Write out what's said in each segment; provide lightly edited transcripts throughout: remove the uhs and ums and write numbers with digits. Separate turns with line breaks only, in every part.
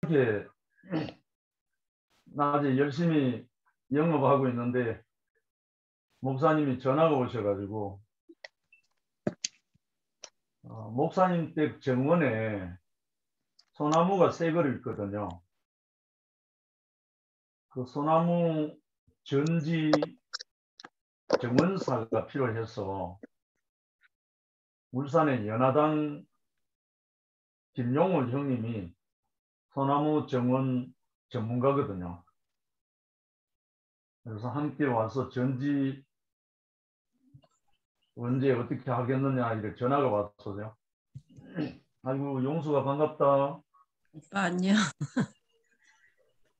이렇게 낮에 열심히 영업하고 있는데 목사님이 전화가 오셔가지고 목사님 댁 정원에 소나무가 새 그루 있거든요. 그 소나무 전지 정원사가 필요해서 울산의 연화당 김용훈 형님이 소나무 정원 전문가거든요. 그래서 함께 와서 전지 언제 어떻게 하겠느냐 이렇게 전화가 왔어요. 아이고 용수가 반갑다.
오빠 안녕.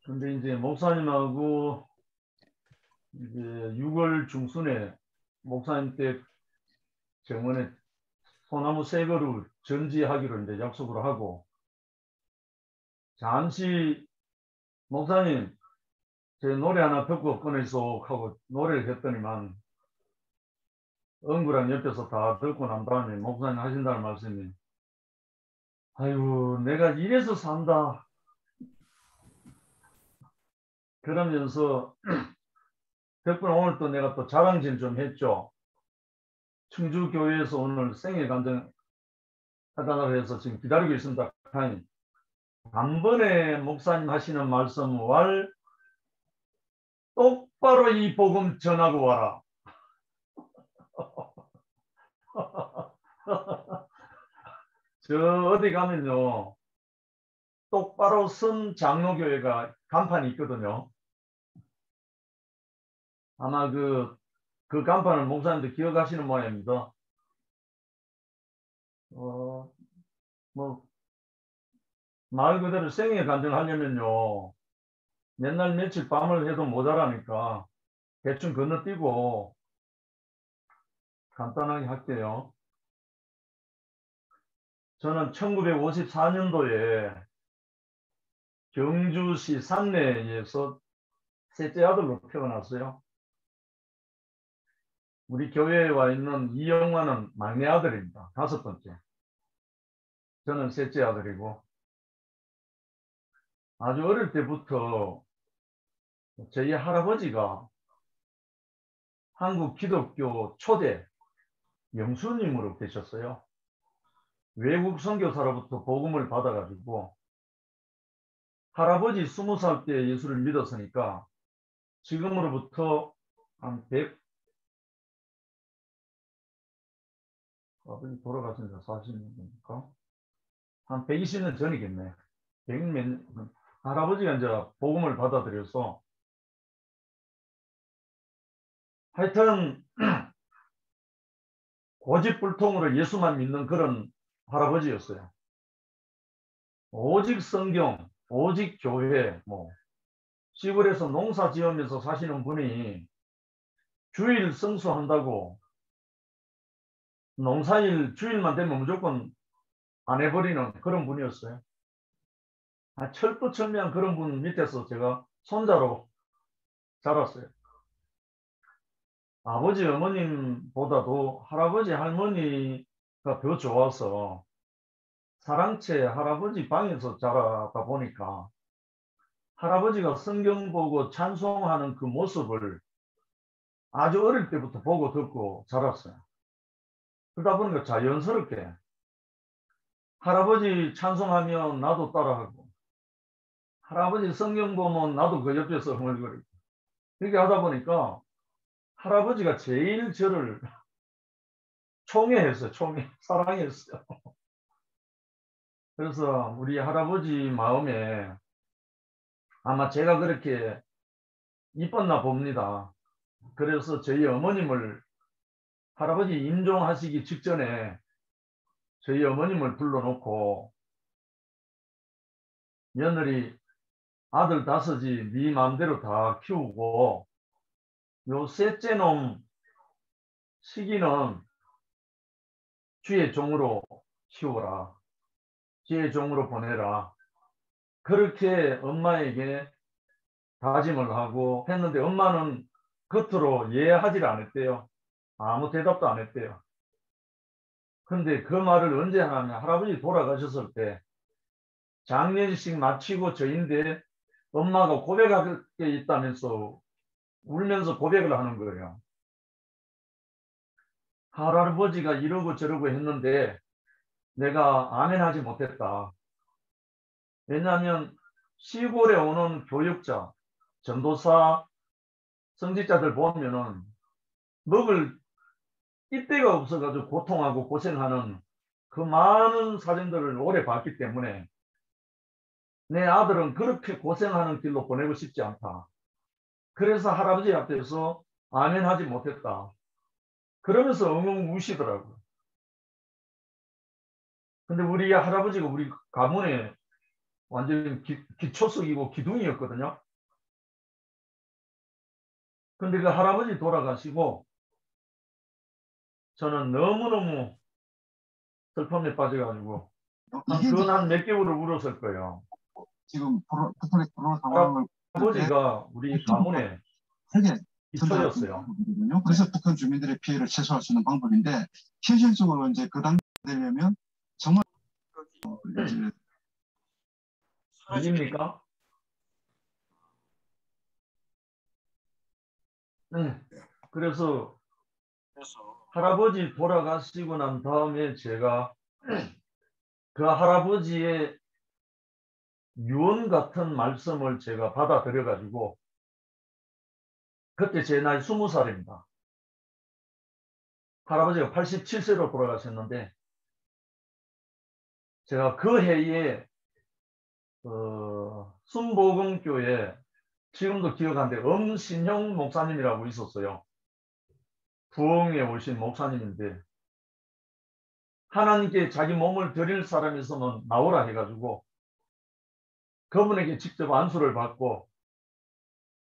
근데 이제 목사님하고 이제 6월 중순에 목사님 댁 정원에 소나무 새 그루 전지하기로 이제 약속을 하고, 잠시 목사님 제 노래 하나 듣고 꺼내서 하고 노래를 했더니만 응구랑 옆에서 다 듣고 난 다음에 목사님 하신다는 말씀이, 아이고 내가 이래서 산다 그러면서 덕분에 오늘 또 내가 또 자랑질 좀 했죠. 충주교회에서 오늘 생애 간증 하다가 해서 지금 기다리고 있습니다. 단번에 목사님 하시는 말씀 왈 똑바로 이 복음 전하고 와라. 저 어디 가면요 똑바로 선 장로교회가 간판이 있거든요. 아마 그 간판을 목사님도 기억하시는 모양입니다. 뭐 말 그대로 생애 간증하려면요 맨날 며칠 밤을 해도 모자라니까 대충 건너뛰고 간단하게 할게요. 저는 1954년도에 경주시 산내에서 셋째 아들로 태어났어요. 우리 교회에 와 있는 이영화는 막내 아들입니다. 5번째. 저는 셋째 아들이고, 아주 어릴 때부터 저희 할아버지가 한국 기독교 초대 영수님으로 계셨어요. 외국 선교사로부터 복음을 받아가지고 할아버지 20살 때 예수를 믿었으니까 지금으로부터 한 100, 아버지 돌아가신 지 40년 되니까 한 120년 전이겠네. 100몇, 할아버지가 이제 복음을 받아들여서 하여튼 고집불통으로 예수만 믿는 그런 할아버지였어요. 오직 성경, 오직 교회, 시골에서 농사 지으면서 사시는 분이 주일 성수한다고 농사일 주일만 되면 무조건 안 해버리는 그런 분이었어요. 철두철미한 그런 분 밑에서 제가 손자로 자랐어요. 아버지 어머님보다도 할아버지 할머니가 더 좋아서 사랑채 할아버지 방에서 자라다 보니까 할아버지가 성경 보고 찬송하는 그 모습을 아주 어릴 때부터 보고 듣고 자랐어요. 그러다 보니까 자연스럽게 할아버지 찬송하면 나도 따라하고, 할아버지 성경 보면 나도 그 옆에서 흥얼거리고, 그렇게 하다 보니까 할아버지가 제일 저를 총애했어요. 사랑했어요. 그래서 우리 할아버지 마음에 아마 제가 그렇게 이뻤나 봅니다. 그래서 저희 어머님을, 할아버지 임종하시기 직전에 저희 어머님을 불러놓고 며느리 아들 5이 네 마음대로 다 키우고 요 셋째 놈 시기는 주의 종으로 키워라, 주의 종으로 보내라, 그렇게 엄마에게 다짐을 하고 했는데 엄마는 겉으로 이해하지를 않았대요. 아무 대답도 안 했대요. 근데 그 말을 언제 하냐면 할아버지 돌아가셨을 때 장례식 마치고 저인데 엄마가 고백할 게 있다면서 울면서 고백을 하는 거예요. 할아버지가 이러고 저러고 했는데 내가 아멘하지 못했다. 왜냐하면 시골에 오는 교육자, 전도사, 성직자들 보면은 먹을 이때가 없어가지고 고통하고 고생하는 그 많은 사정들을 오래 봤기 때문에 내 아들은 그렇게 고생하는 길로 보내고 싶지 않다. 그래서 할아버지 앞에서 아멘하지 못했다. 그러면서 엉엉 우시더라고요. 근데 우리 할아버지가 우리 가문에 완전 기초석이고 기둥이었거든요. 근데 그 할아버지 돌아가시고 저는 너무너무 슬픔에 빠져가지고 그건 한 몇 개월을 울었을 거예요.
지금 카톨릭 코로나 상황을
할아버지가 우리 가문의
크게
기초였어요.
그래서 북한 주민들의 피해를 최소화할 수 있는 방법인데 현실적으로 이제 그 단계 되려면 정말 이제
들립니까? 네. 그래서 할아버지 돌아가시고 난 다음에 제가 그 할아버지의 유언 같은 말씀을 제가 받아들여 가지고 그때 제 나이 20살입니다. 할아버지가 87세로 돌아가셨는데 제가 그 해에 순복음교회 지금도 기억하는데 엄신형 목사님이라고 있었어요. 부흥에 오신 목사님인데 하나님께 자기 몸을 드릴 사람이 있으면 나오라 해가지고 그분에게 직접 안수를 받고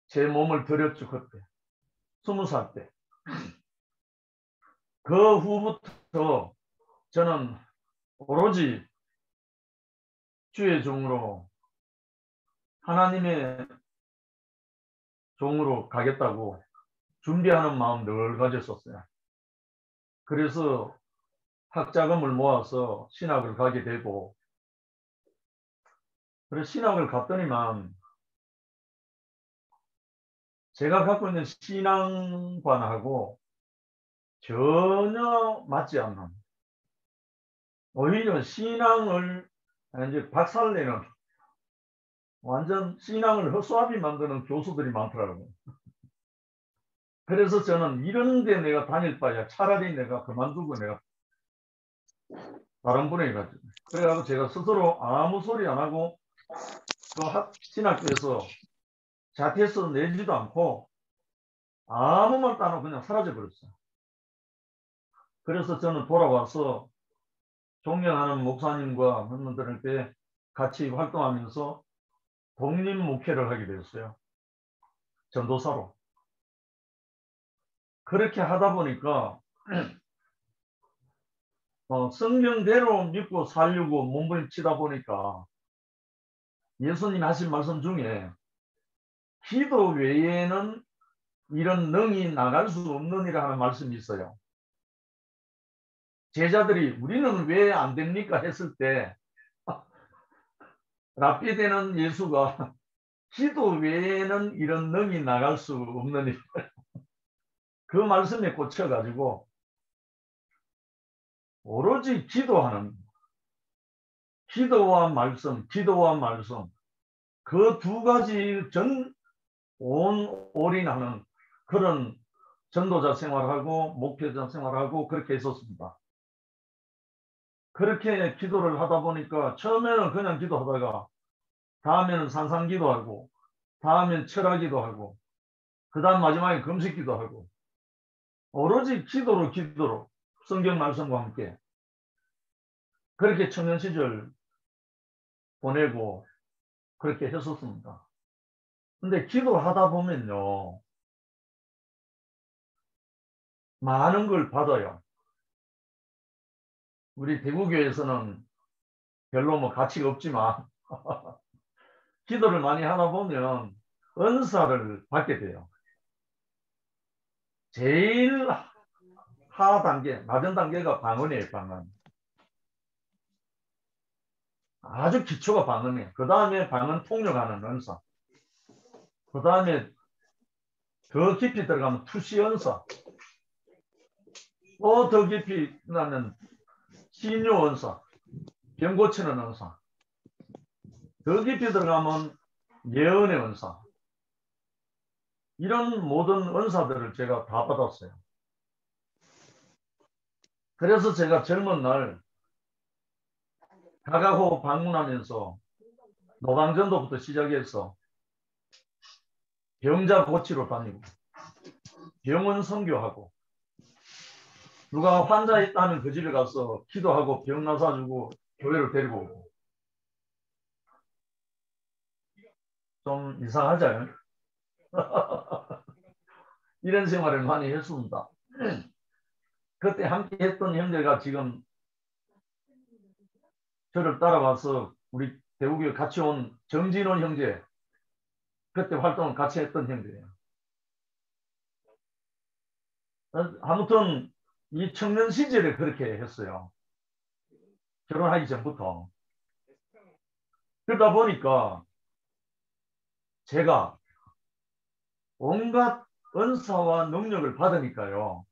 제 몸을 드렸죠. 그때 20살 때. 그 후부터 저는 오로지 주의 종으로 하나님의 종으로 가겠다고 준비하는 마음 늘 가졌었어요. 그래서 학자금을 모아서 신학을 가게 되고 그래서 신학을 갔더니만 제가 갖고 있는 신앙관하고 전혀 맞지 않는 오히려 신앙을 이제 박살내는 완전 신앙을 허수아비 만드는 교수들이 많더라고요. 그래서 저는 이런 데 내가 다닐 바야 차라리 내가 그만두고 내가 다른 분야에 가죠. 그래가지고 제가 스스로 아무 소리 안 하고 그 신학교에서 자퇴서 내지도 않고 아무 말도 안 하고 그냥 사라져 버렸어요. 그래서 저는 돌아와서 존경하는 목사님과 선생님들한테 같이 활동하면서 독립 목회를 하게 되었어요. 전도사로. 그렇게 하다 보니까 성경대로 믿고 살려고 몸부림치다 보니까 예수님 하신 말씀 중에 기도 외에는 이런 능이 나갈 수 없느니라 하는 말씀이 있어요. 제자들이 우리는 왜 안 됩니까 했을 때 랍비 되는 예수가 기도 외에는 이런 능이 나갈 수 없느니라 그 말씀에 꽂혀가지고 오로지 기도와 말씀 그 두 가지 올인하는 그런 전도자 생활하고 목회자 생활하고 그렇게 했었습니다. 그렇게 기도를 하다 보니까 처음에는 그냥 기도하다가 다음에는 산상 기도하고 다음엔 철학 기도하고 그 다음 마지막에 금식 기도하고 오로지 기도로 성경 말씀과 함께 그렇게 청년 시절 보내고 그렇게 했었습니다. 근데 기도하다 보면요 많은 걸 받아요. 우리 대구교회에서는 별로 뭐 가치가 없지만 기도를 많이 하다 보면 은사를 받게 돼요. 제일 낮은 단계가 방언이에요, 방언. 아주 기초가 방언이에요. 그 다음에 방언 통역하는 은사. 그 다음에 더 깊이 들어가면 투시 은사. 또 더 깊이 나면 신유 은사. 병 고치는 은사. 더 깊이 들어가면 예언의 은사. 이런 모든 은사들을 제가 다 받았어요. 그래서 제가 젊은 날 가가호 방문하면서 노방전도부터 시작해서 병자 고치러 다니고 병원 선교하고 누가 환자 있다면 그 집에 가서 기도하고 병 나사주고 교회를 데리고 오고. 좀 이상하죠? 이런 생활을 많이 했습니다. 그때 함께 했던 형제가 지금 저를 따라와서 우리 대구교회 같이 온 정진원 형제, 그때 활동을 같이 했던 형제예요. 아무튼 이 청년 시절에 그렇게 했어요. 결혼하기 전부터. 그러다 보니까 제가 온갖 은사와 능력을 받으니까요.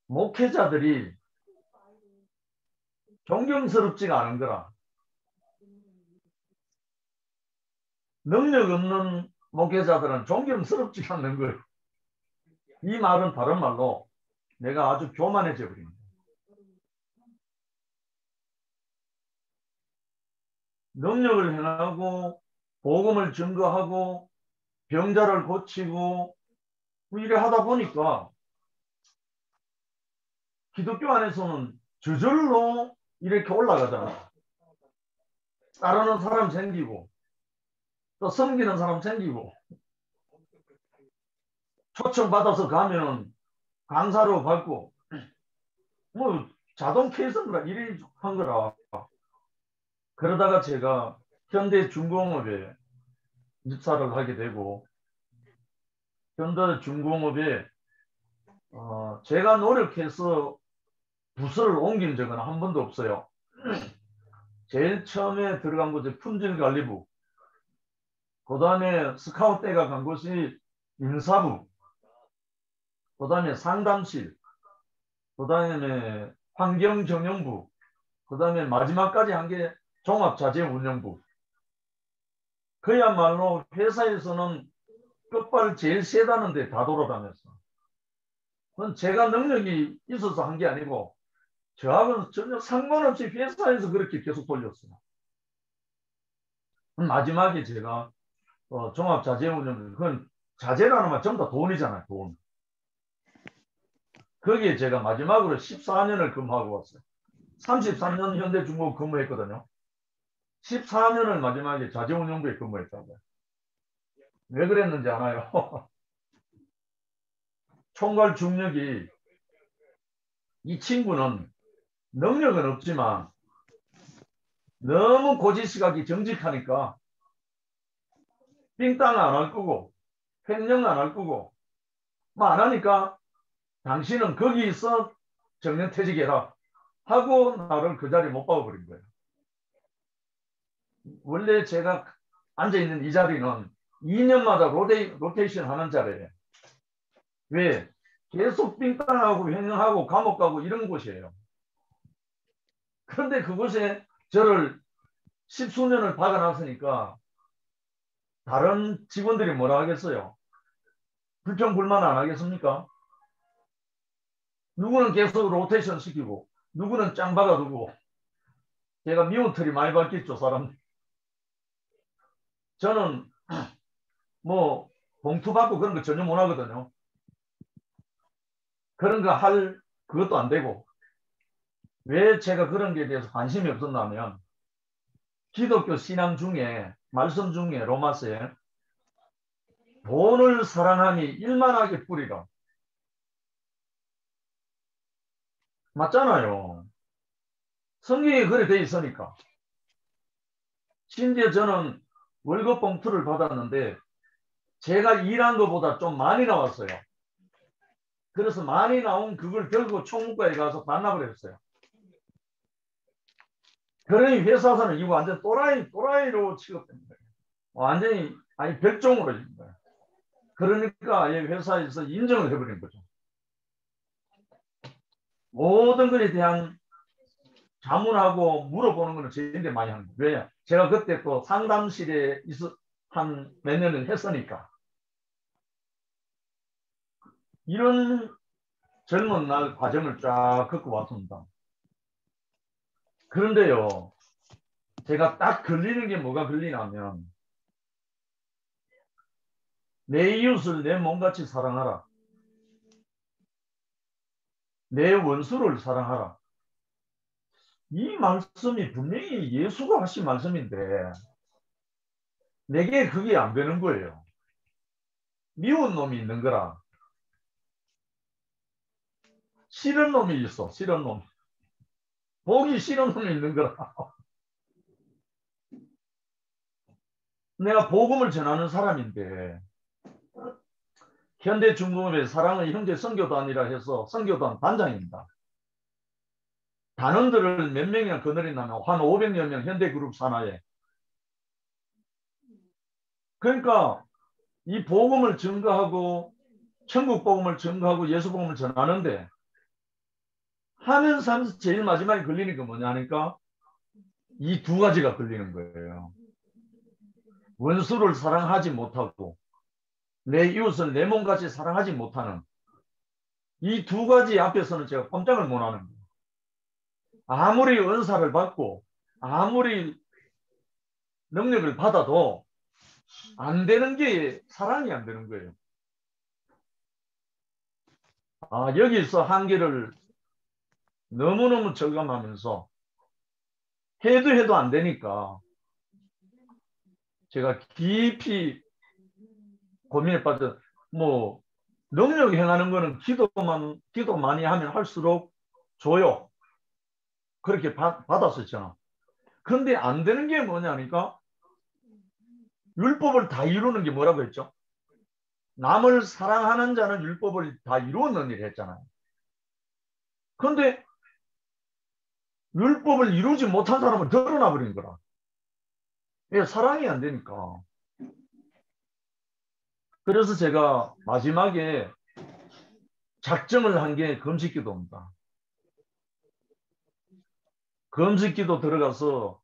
목회자들이 존경스럽지가 않은 거라. 능력 없는 목회자들은 존경스럽지가 않는 거예요. 이 말은 다른 말로 내가 아주 교만해져 버립니다. 능력을 행하고 복음을 증거하고 병자를 고치고 이래 하다 보니까 기독교 안에서는 저절로 이렇게 올라가잖아요. 따르는 사람 생기고 또 섬기는 사람 생기고 초청받아서 가면은 강사로 받고 뭐 자동 케이스인가 이래 한 거라. 그러다가 제가 현대중공업에 입사를 하게 되고 현대중공업에 제가 노력해서 부서를 옮긴 적은 한 번도 없어요. 제일 처음에 들어간 곳이 품질관리부, 그 다음에 스카우트 때가 간 곳이 인사부, 그 다음에 상담실, 그 다음에 환경정영부, 그 다음에 마지막까지 한 게 종합자재운영부. 그야말로 회사에서는 끝발 제일 세다는 데 다 돌아다녔어. 그건 제가 능력이 있어서 한 게 아니고 저하고는 전혀 상관없이 회사에서 그렇게 계속 돌렸어요. 마지막에 제가 종합자재운영, 그건 자재라는 말 전부 다 돈이잖아요. 돈. 거기에 제가 마지막으로 14년을 근무하고 왔어요. 33년 현대중공업 근무했거든요. 14년을 마지막에 자재운영부에 근무했다고요. 왜 그랬는지 아나요? 총괄 중력이 이 친구는 능력은 없지만 너무 고지시각이 정직하니까 삥땅 안 할 거고 횡령 안 할 거고 뭐 안 하니까 당신은 거기 있어 정년퇴직해라 하고 나를 그 자리에 못 박아버린 거예요. 원래 제가 앉아있는 이 자리는 2년마다 로테이션 하는 자리예요. 왜? 계속 삥땅하고 횡령하고 감옥 가고 이런 곳이에요. 그런데 그곳에 저를 10수년을 박아놨으니까 다른 직원들이 뭐라 하겠어요? 불평불만 안 하겠습니까? 누구는 계속 로테이션 시키고 누구는 짱 박아두고 제가 미운 털이 많이 밝겠죠, 사람. 저는 뭐 봉투 받고 그런 거 전혀 못 하거든요. 그런 거 할 그것도 안 되고. 왜 제가 그런 게 대해서 관심이 없었냐면 기독교 신앙 중에 말씀 중에 로마서에 돈을 사랑하니 일만하게 뿌리라. 맞잖아요. 성경에 그래 돼 있으니까. 심지어 저는 월급 봉투를 받았는데 제가 일한 것보다 좀 많이 나왔어요. 그래서 많이 나온 그걸 들고 총무과에 가서 반납을 했어요. 그러니 회사에서는 이거 완전 또라이로 취급된 거예요. 완전히 아니 별종으로 진 거예요. 그러니까 회사에서 인정을 해버린 거죠. 모든 것에 대한 자문하고 물어보는 거는 저희한테 많이 하는 거예요. 왜냐? 제가 그때 또 상담실에 한 몇 년을 했으니까. 이런 젊은 날 과정을 쫙 겪고 왔습니다. 그런데요, 제가 딱 걸리는 게 뭐가 걸리냐면, 내 이웃을 내 몸같이 사랑하라. 내 원수를 사랑하라. 이 말씀이 분명히 예수가 하신 말씀인데 내게 그게 안 되는 거예요. 미운 놈이 있는 거라. 싫은 놈이 있어. 싫은 놈. 보기 싫은 놈이 있는 거라. 내가 복음을 전하는 사람인데 현대 중공업의 사랑의 형제 선교단이라 해서 선교단 단장입니다. 단원들을 몇 명이나 거느린다면 한 500여 명 현대그룹 산하에. 그러니까 이 복음을 증거하고 천국 복음을 증거하고 예수 복음을 전하는데 하는 삶에서 제일 마지막에 걸리는 게 뭐냐 하니까 이 두 가지가 걸리는 거예요. 원수를 사랑하지 못하고 내 이웃을 내 몸같이 사랑하지 못하는 이 두 가지 앞에서는 제가 꼼짝을 못하는 거예요. 아무리 은사를 받고 아무리 능력을 받아도 안 되는 게 사랑이 안 되는 거예요. 여기서 한계를 너무너무 절감하면서 해도 안 되니까 제가 깊이 고민에 빠져 능력 행하는 거는 기도 많이 하면 할수록 줘요. 그렇게 받았었잖아. 그런데 안 되는 게 뭐냐니까 율법을 다 이루는 게 뭐라고 했죠? 남을 사랑하는 자는 율법을 다 이루는 일을 했잖아요. 그런데 율법을 이루지 못한 사람은 드러나 버린 거라. 왜? 사랑이 안 되니까. 그래서 제가 마지막에 작정을 한 게 금식기도입니다. 금식기도 들어가서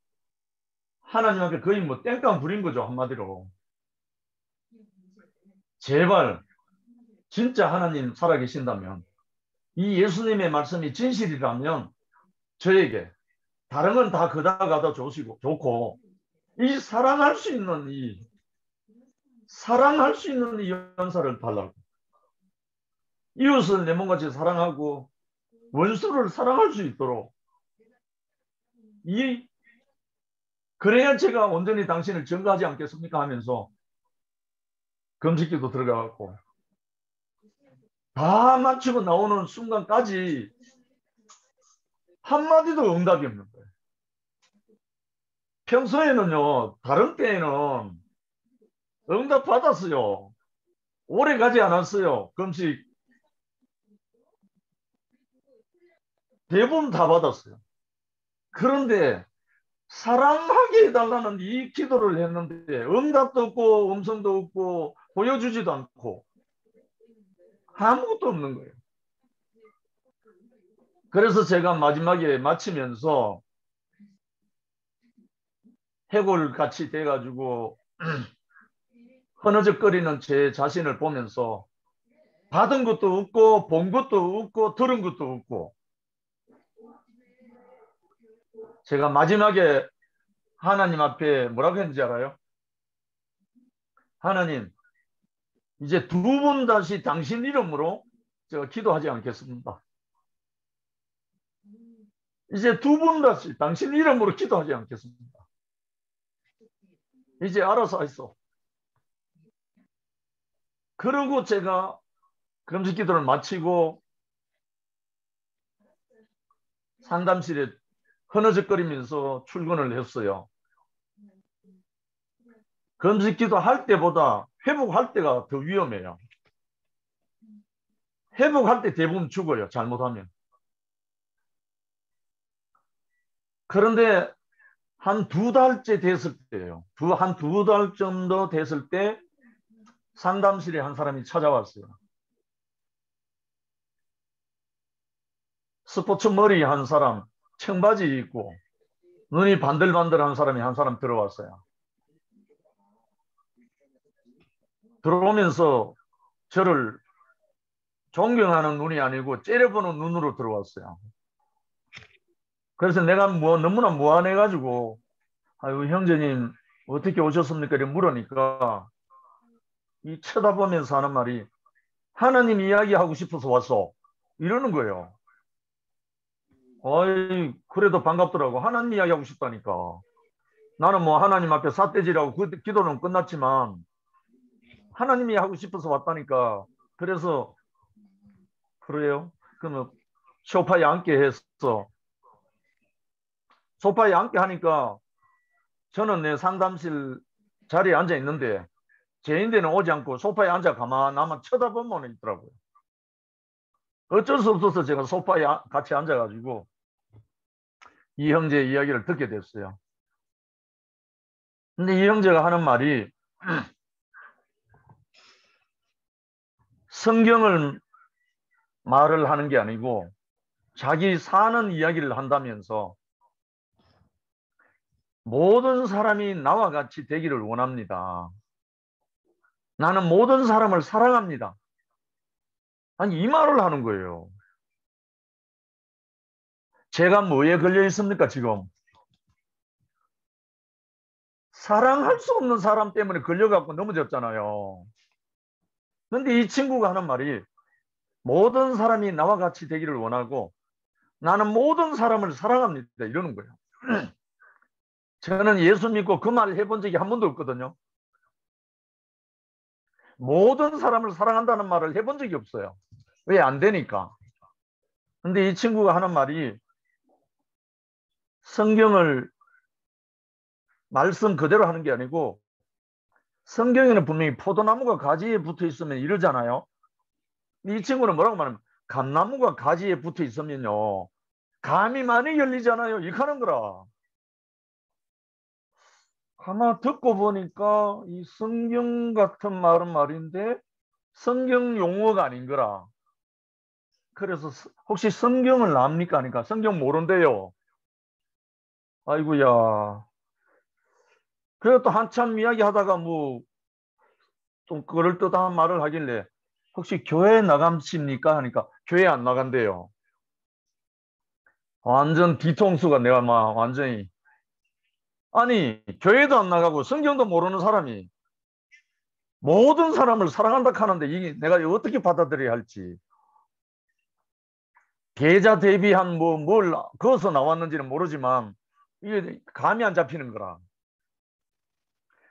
하나님 앞에 거의 땡깡 부린 거죠. 한마디로. 제발 진짜 하나님 살아계신다면 이 예수님의 말씀이 진실이라면 저에게 다른 건 다 그다가다 좋고 이 사랑할 수 있는 이 연사를 달라고. 이웃을 내 몸같이 사랑하고 원수를 사랑할 수 있도록 그래야 제가 온전히 당신을 증거하지 않겠습니까 하면서 금식기도 들어가고 다 마치고 나오는 순간까지 한마디도 응답이 없는 거예요. 평소에는요, 다른 때에는 응답 받았어요. 오래 가지 않았어요. 금식 대부분 다 받았어요. 그런데 사랑하게 해달라는 이 기도를 했는데 응답도 없고 음성도 없고 보여주지도 않고 아무것도 없는 거예요. 그래서 제가 마지막에 마치면서 해골같이 돼가지고 흐느적거리는 제 자신을 보면서 받은 것도 없고 본 것도 없고 들은 것도 없고 제가 마지막에 하나님 앞에 뭐라고 했는지 알아요? 하나님, 이제 두 번 다시 당신 이름으로 제가 기도하지 않겠습니다. 이제 두 번 다시 당신 이름으로 기도하지 않겠습니다. 이제 알아서 하소. 그러고 제가 금식 기도를 마치고 상담실에 흐느적거리면서 출근을 했어요. 금식 기도할 때보다 회복할 때가 더 위험해요. 회복할 때 대부분 죽어요. 잘못하면. 그런데 한 두 달째 됐을 때예요. 한 두 달 정도 됐을 때 상담실에 한 사람이 찾아왔어요. 스포츠 머리 한 사람, 청바지 입고 눈이 반들반들한 사람이 한 사람 들어왔어요. 들어오면서 저를 존경하는 눈이 아니고 째려보는 눈으로 들어왔어요. 그래서 내가 너무나 무안해가지고 아유 형제님 어떻게 오셨습니까? 이렇게 물으니까 이 쳐다보면서 하는 말이 하나님 이야기하고 싶어서 왔어. 이러는 거예요. 어이 그래도 반갑더라고. 하나님 이야기하고 싶다니까. 나는 뭐 하나님 앞에 삿대질하고 기도는 끝났지만 하나님이 하고 싶어서 왔다니까. 그래서 그래요. 그러면 소파에 앉게 했어. 소파에 앉게 하니까 저는 내 상담실 자리에 앉아 있는데 제 인대는 오지 않고 소파에 앉아 가만히 쳐다보면 있더라고요. 어쩔 수 없어서 제가 소파에 같이 앉아가지고 이 형제의 이야기를 듣게 됐어요. 근데 이 형제가 하는 말이 성경을 말을 하는 게 아니고 자기 사는 이야기를 한다면서 모든 사람이 나와 같이 되기를 원합니다. 나는 모든 사람을 사랑합니다. 아니 이 말을 하는 거예요. 제가 뭐에 걸려 있습니까 지금? 사랑할 수 없는 사람 때문에 걸려갖고 넘어졌잖아요. 근데 이 친구가 하는 말이 모든 사람이 나와 같이 되기를 원하고 나는 모든 사람을 사랑합니다. 이러는 거예요. 저는 예수 믿고 그 말을 해본 적이 한 번도 없거든요. 모든 사람을 사랑한다는 말을 해본 적이 없어요. 왜 안 되니까. 근데 이 친구가 하는 말이 성경을 말씀 그대로 하는 게 아니고 성경에는 분명히 포도나무가 가지에 붙어 있으면 이러잖아요. 이 친구는 뭐라고 말하면 감나무가 가지에 붙어 있으면요. 감이 많이 열리잖아요. 이렇게 하는 거라. 하나 듣고 보니까 이 성경 같은 말은 말인데 성경 용어가 아닌 거라. 그래서 혹시 성경을 압니까? 하니까 성경 모른대요. 아이고야. 그래도 또 한참 이야기하다가 뭐 좀 그럴듯한 말을 하길래 혹시 교회 나가십니까? 하니까 교회 안 나간대요. 완전 뒤통수가 내가 막 완전히 아니 교회도 안 나가고 성경도 모르는 사람이 모든 사람을 사랑한다 하는데 이게 내가 어떻게 받아들여야 할지 계좌 대비한 뭘 그어서 나왔는지는 모르지만 이게 감이 안 잡히는 거라.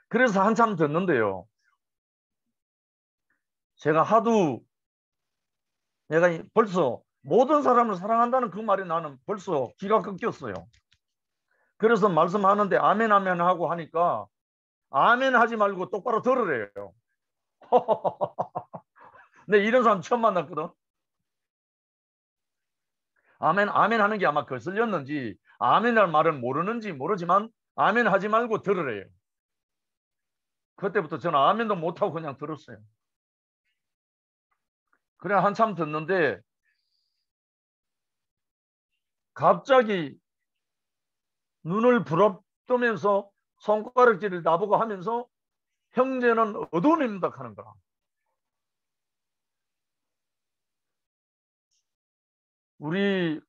그래서 한참 듣는데요. 제가 하도 내가 벌써 모든 사람을 사랑한다는 그 말이 나는 벌써 기가 끊겼어요. 그래서 말씀하는데 아멘 아멘 하고 하니까 아멘 하지 말고 똑바로 들으래요. 근데 이런 사람 처음 만났거든. 아멘 아멘 하는 게 아마 거슬렸는지 아멘이라는 말은 모르는지 모르지만 아멘 하지 말고 들으래요. 그때부터 저는 아멘도 못하고 그냥 들었어요. 그래 한참 듣는데 갑자기 눈을 부릅뜨면서 손가락질을 나보고 하면서 형제는 어두운입니다 하는 거야. 우리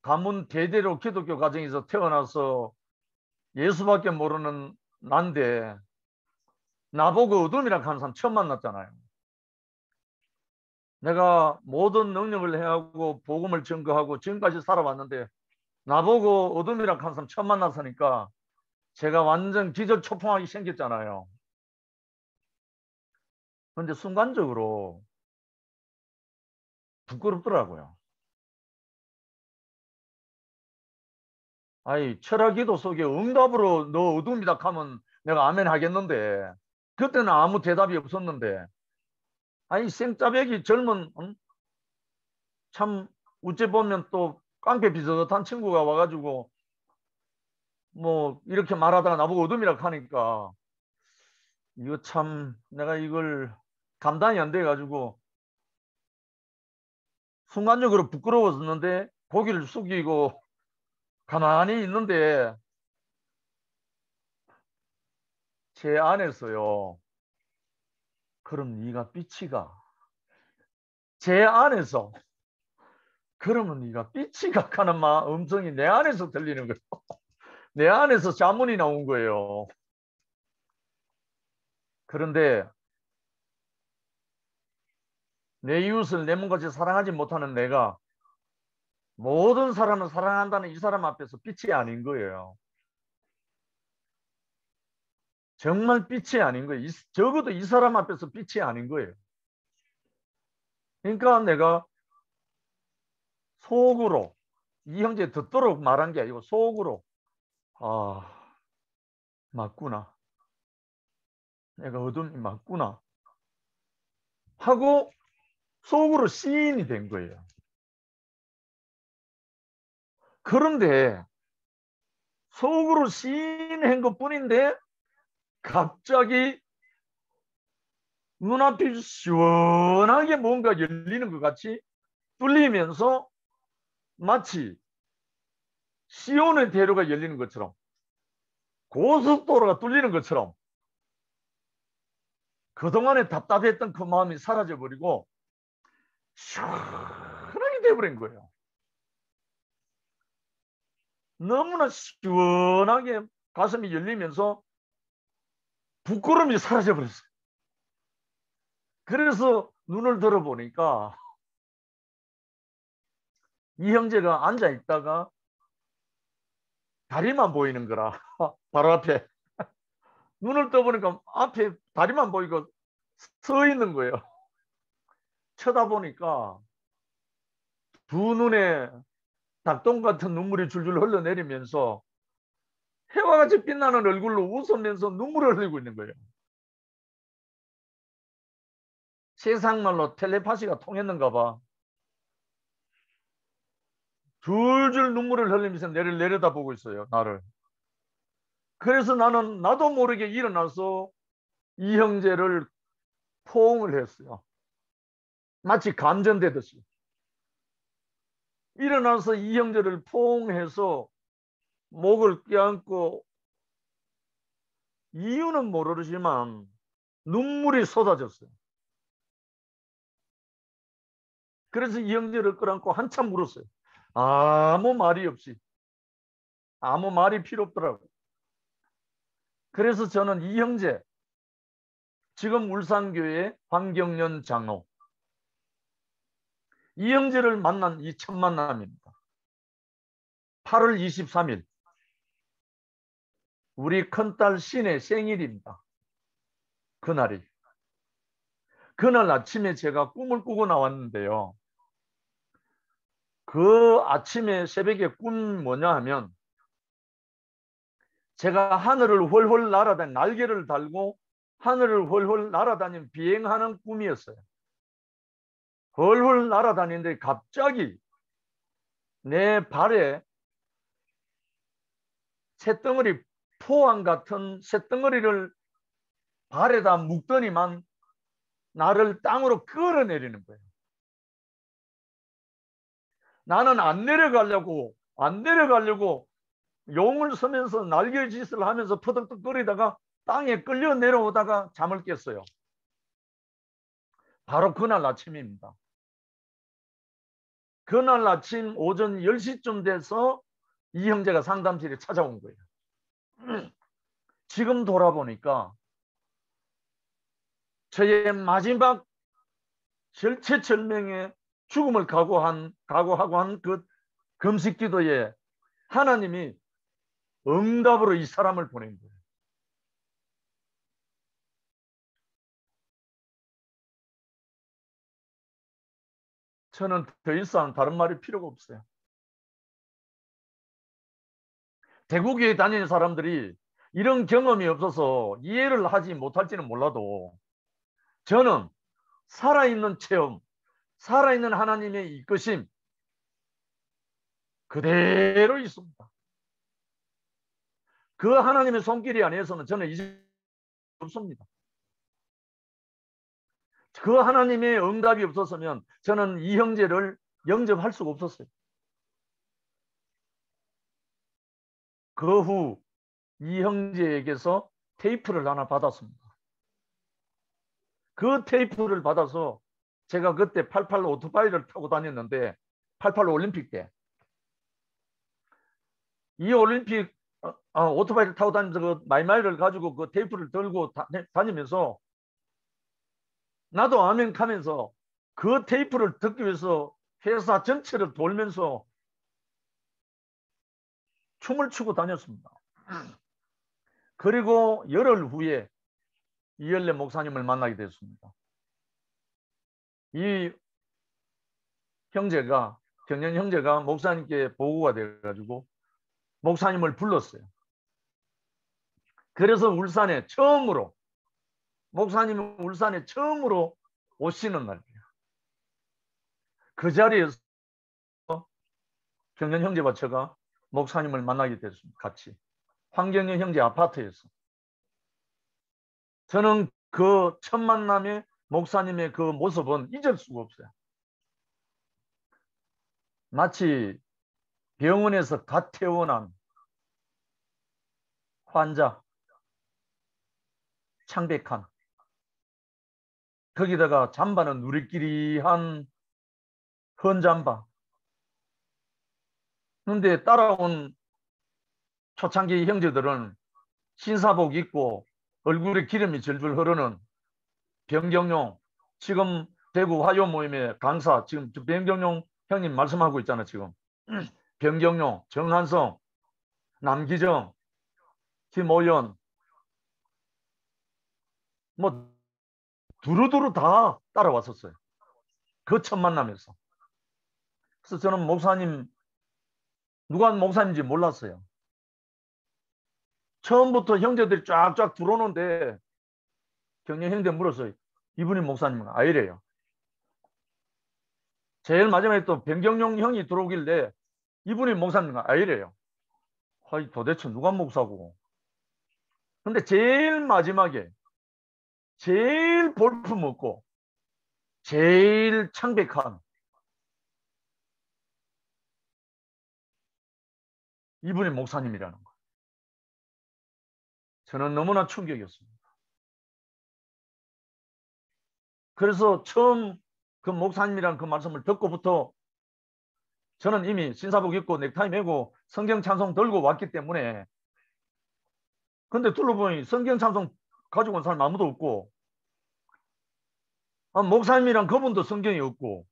가문 대대로 기독교 가정에서 태어나서 예수밖에 모르는 난데 나보고 어둠이라 하는 사람 처음 만났잖아요. 내가 모든 능력을 행하고 복음을 증거하고 지금까지 살아왔는데 나보고 어둠이라 하는 사람 처음 만났으니까 제가 완전 기절초풍하게 생겼잖아요. 그런데 순간적으로 부끄럽더라고요. 아이 철학기도 속에 응답으로 너 어둠이다 하면 내가 아멘 하겠는데 그때는 아무 대답이 없었는데 아니 생짜배기 젊은 참 어째 보면 또 깡패 비슷한 친구가 와가지고 뭐 이렇게 말하다가 나보고 어둠이라고 하니까 이거 참 내가 이걸 감당이 안 돼가지고 순간적으로 부끄러웠었는데 고개를 숙이고 가만히 있는데 제 안에서요. 그럼 네가 빛이 가. 제 안에서 그러면 네가 빛이 가 하는 음성이 내 안에서 들리는 거예요. 내 안에서 자문이 나온 거예요. 그런데 내 이웃을 내 몸같이 사랑하지 못하는 내가 모든 사람을 사랑한다는 이 사람 앞에서 빛이 아닌 거예요. 정말 빛이 아닌 거예요. 적어도 이 사람 앞에서 빛이 아닌 거예요. 그러니까 내가 속으로 이 형제 듣도록 말한 게 아니고 속으로 아 맞구나. 내가 어둠이 맞구나. 하고 속으로 시인이 된 거예요. 그런데 속으로 시인한 것뿐인데 갑자기 눈앞이 시원하게 뭔가 열리는 것 같이 뚫리면서 마치 시온의 대로가 열리는 것처럼 고속도로가 뚫리는 것처럼 그동안에 답답했던 그 마음이 사라져버리고 시원하게 돼버린 거예요. 너무나 시원하게 가슴이 열리면서 부끄러움이 사라져버렸어요. 그래서 눈을 들어보니까 이 형제가 앉아있다가 다리만 보이는 거라 바로 앞에 눈을 떠보니까 앞에 다리만 보이고 서 있는 거예요. 쳐다보니까 두 눈에 닭똥 같은 눈물이 줄줄 흘러내리면서 해와 같이 빛나는 얼굴로 웃으면서 눈물을 흘리고 있는 거예요. 세상 말로 텔레파시가 통했는가 봐. 줄줄 눈물을 흘리면서 내를 내려다보고 있어요. 나를. 그래서 나는 나도 모르게 일어나서 이 형제를 포옹을 했어요. 마치 감전되듯이. 일어나서 이 형제를 포옹해서 목을 껴안고 이유는 모르지만 눈물이 쏟아졌어요. 그래서 이 형제를 끌어안고 한참 울었어요. 아무 말이 없이. 아무 말이 필요 없더라고요. 그래서 저는 이 형제, 지금 울산교회 황경련 장로, 이 형제를 만난 이 첫 만남입니다. 8월 23일 우리 큰딸 신의 생일입니다. 그날이. 그날 아침에 제가 꿈을 꾸고 나왔는데요. 그 아침에 새벽에 꾼 뭐냐 하면 제가 하늘을 훨훨 날아다니 날개를 달고 하늘을 훨훨 날아다니는 비행하는 꿈이었어요. 훨훨 날아다니는데 갑자기 내 발에 새덩어리 포항 같은 새덩어리를 발에다 묶더니만 나를 땅으로 끌어내리는 거예요. 나는 안 내려가려고 용을 서면서 날개짓을 하면서 퍼덕덕거리다가 땅에 끌려 내려오다가 잠을 깼어요. 바로 그날 아침입니다. 그날 아침 오전 10시쯤 돼서 이 형제가 상담실에 찾아온 거예요. 지금 돌아보니까 저의 마지막 절체절명의 죽음을 각오하고 한 그 금식 기도에 하나님이 응답으로 이 사람을 보낸 거예요. 저는 더 이상 다른 말이 필요가 없어요. 대구교회 다니는 사람들이 이런 경험이 없어서 이해를 하지 못할지는 몰라도 저는 살아있는 체험, 살아있는 하나님의 이끄심 그대로 있습니다. 그 하나님의 손길이 아니어서는 저는 이제 없습니다. 그 하나님의 응답이 없었으면 저는 이 형제를 영접할 수가 없었어요. 그 후 이 형제에게서 테이프를 하나 받았습니다. 그 테이프를 받아서 제가 그때 88 오토바이를 타고 다녔는데 88 올림픽 때 이 올림픽 오토바이를 타고 다니면서 그 마이마이를 가지고 그 테이프를 들고 다니면서 나도 아멘 하면서 그 테이프를 듣기 위해서 회사 전체를 돌면서 춤을 추고 다녔습니다. 그리고 열흘 후에 이열래 목사님을 만나게 됐습니다. 이 형제가 경연 형제가 목사님께 보고가 돼가지고 목사님을 불렀어요. 그래서 울산에 처음으로 목사님은 울산에 처음으로 오시는 날이에요. 그 자리에서 경연 형제와 제가 목사님을 만나게 됐습니다. 같이 황경연 형제 아파트에서. 저는 그 첫 만남의 목사님의 그 모습은 잊을 수가 없어요. 마치 병원에서 갓 퇴원한 환자, 창백한, 거기다가 잠바는 누리끼리한 헌잠바. 그런데 따라온 초창기 형제들은 신사복 입고 얼굴에 기름이 절절 흐르는 변경용, 지금 대구 화요 모임의 강사, 지금 변경용 형님 말씀하고 있잖아요. 지금 변경용, 정한성, 남기정, 김오연, 뭐 두루두루 다 따라왔었어요. 그 첫 만남에서. 그래서 저는 목사님, 누가 목사님인지 몰랐어요. 처음부터 형제들이 쫙쫙 들어오는데 경영 형제 물었어요. 이분이 목사님인가? 아니래요. 제일 마지막에 또 변경용 형이 들어오길래 이분이 목사님인가? 아니래요. 아이, 도대체 누가 목사고? 근데 제일 마지막에 제일 볼품없고 제일 창백한 이분이 목사님이라는 거예요. 저는 너무나 충격이었습니다. 그래서 처음 그 목사님이라는 그 말씀을 듣고부터 저는 이미 신사복 입고 넥타이 메고 성경 찬송 들고 왔기 때문에, 근데 둘러보니 성경 찬송 가지고 온 사람 아무도 없고, 목사님이란 그분도 성경이 없고,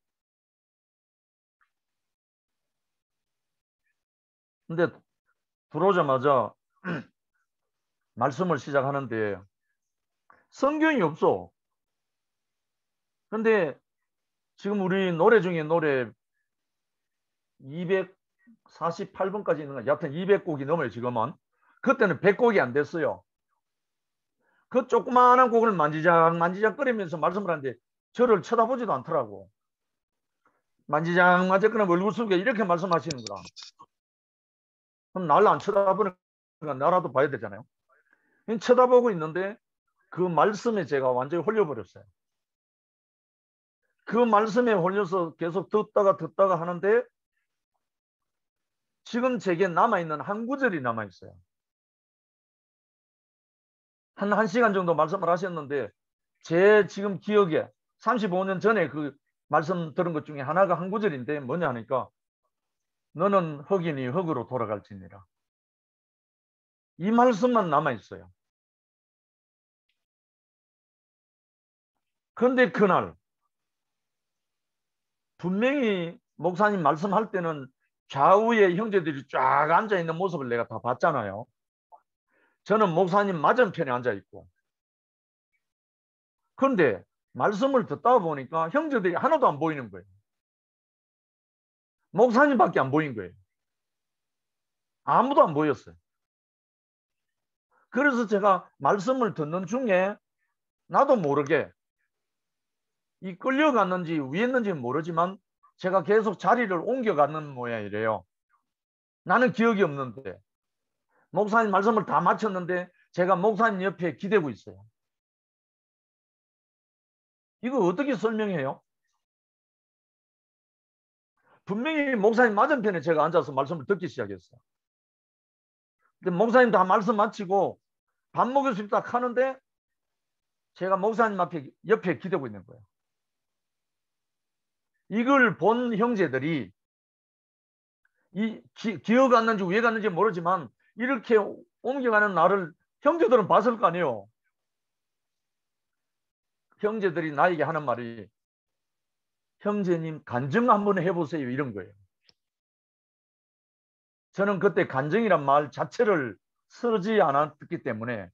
근데 들어오자마자 말씀을 시작하는데 성경이 없어. 근데 지금 우리 노래 중에 노래 248번까지 있는 거, 여하튼 200곡이 넘어요 지금은. 그때는 100곡이 안 됐어요. 그 조그마한 곡을 만지작 거리면서 말씀을 하는데 저를 쳐다보지도 않더라고. 만지작 거리면 얼굴 속에 이렇게 말씀하시는 거라. 그럼 나를 안 쳐다보니까 나라도 봐야 되잖아요. 쳐다보고 있는데 그 말씀에 제가 완전히 홀려버렸어요. 그 말씀에 홀려서 계속 듣다가 하는데 지금 제게 남아있는 한 구절이 남아있어요. 한 1시간 정도 말씀을 하셨는데 제 지금 기억에 35년 전에 그 말씀 들은 것 중에 하나가 한 구절인데 뭐냐 하니까 너는 흙이니 흙으로 돌아갈지니라. 이 말씀만 남아있어요. 그런데 그날 분명히 목사님 말씀할 때는 좌우에 형제들이 쫙 앉아있는 모습을 내가 다 봤잖아요. 저는 목사님 맞은편에 앉아있고, 그런데 말씀을 듣다 보니까 형제들이 하나도 안 보이는 거예요. 목사님밖에 안 보인 거예요. 아무도 안 보였어요. 그래서 제가 말씀을 듣는 중에 나도 모르게 이 끌려갔는지 위했는지 모르지만 제가 계속 자리를 옮겨가는 모양이래요. 나는 기억이 없는데 목사님 말씀을 다 마쳤는데 제가 목사님 옆에 기대고 있어요. 이거 어떻게 설명해요? 분명히 목사님 맞은편에 제가 앉아서 말씀을 듣기 시작했어요. 근데 목사님 다 말씀 마치고 밥 먹을 수 있다 하는데 제가 목사님 앞에 옆에 기대고 있는 거예요. 이걸 본 형제들이 기억 안 나는지 왜 갔는지 모르지만 이렇게 옮겨가는 나를 형제들은 봤을 거 아니에요. 형제들이 나에게 하는 말이 형제님 간증 한번 해보세요 이런 거예요. 저는 그때 간증이란 말 자체를 쓰지 않았기 때문에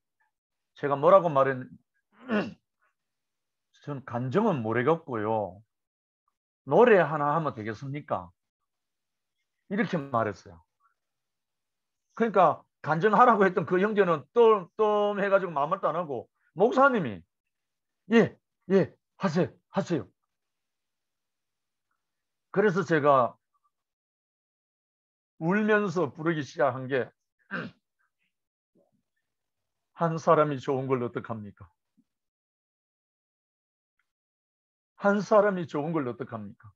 제가 뭐라고 말했는지 전 간증은 모르겠고요. 노래 하나 하면 되겠습니까? 이렇게 말했어요. 그러니까 간증하라고 했던 그 형제는 똠똠 해가지고 마음을 안 하고 목사님이 예, 예, 하세요. 그래서 제가 울면서 부르기 시작한 게 한 사람이 좋은 걸 어떡합니까? 한 사람이 좋은 걸 어떡합니까?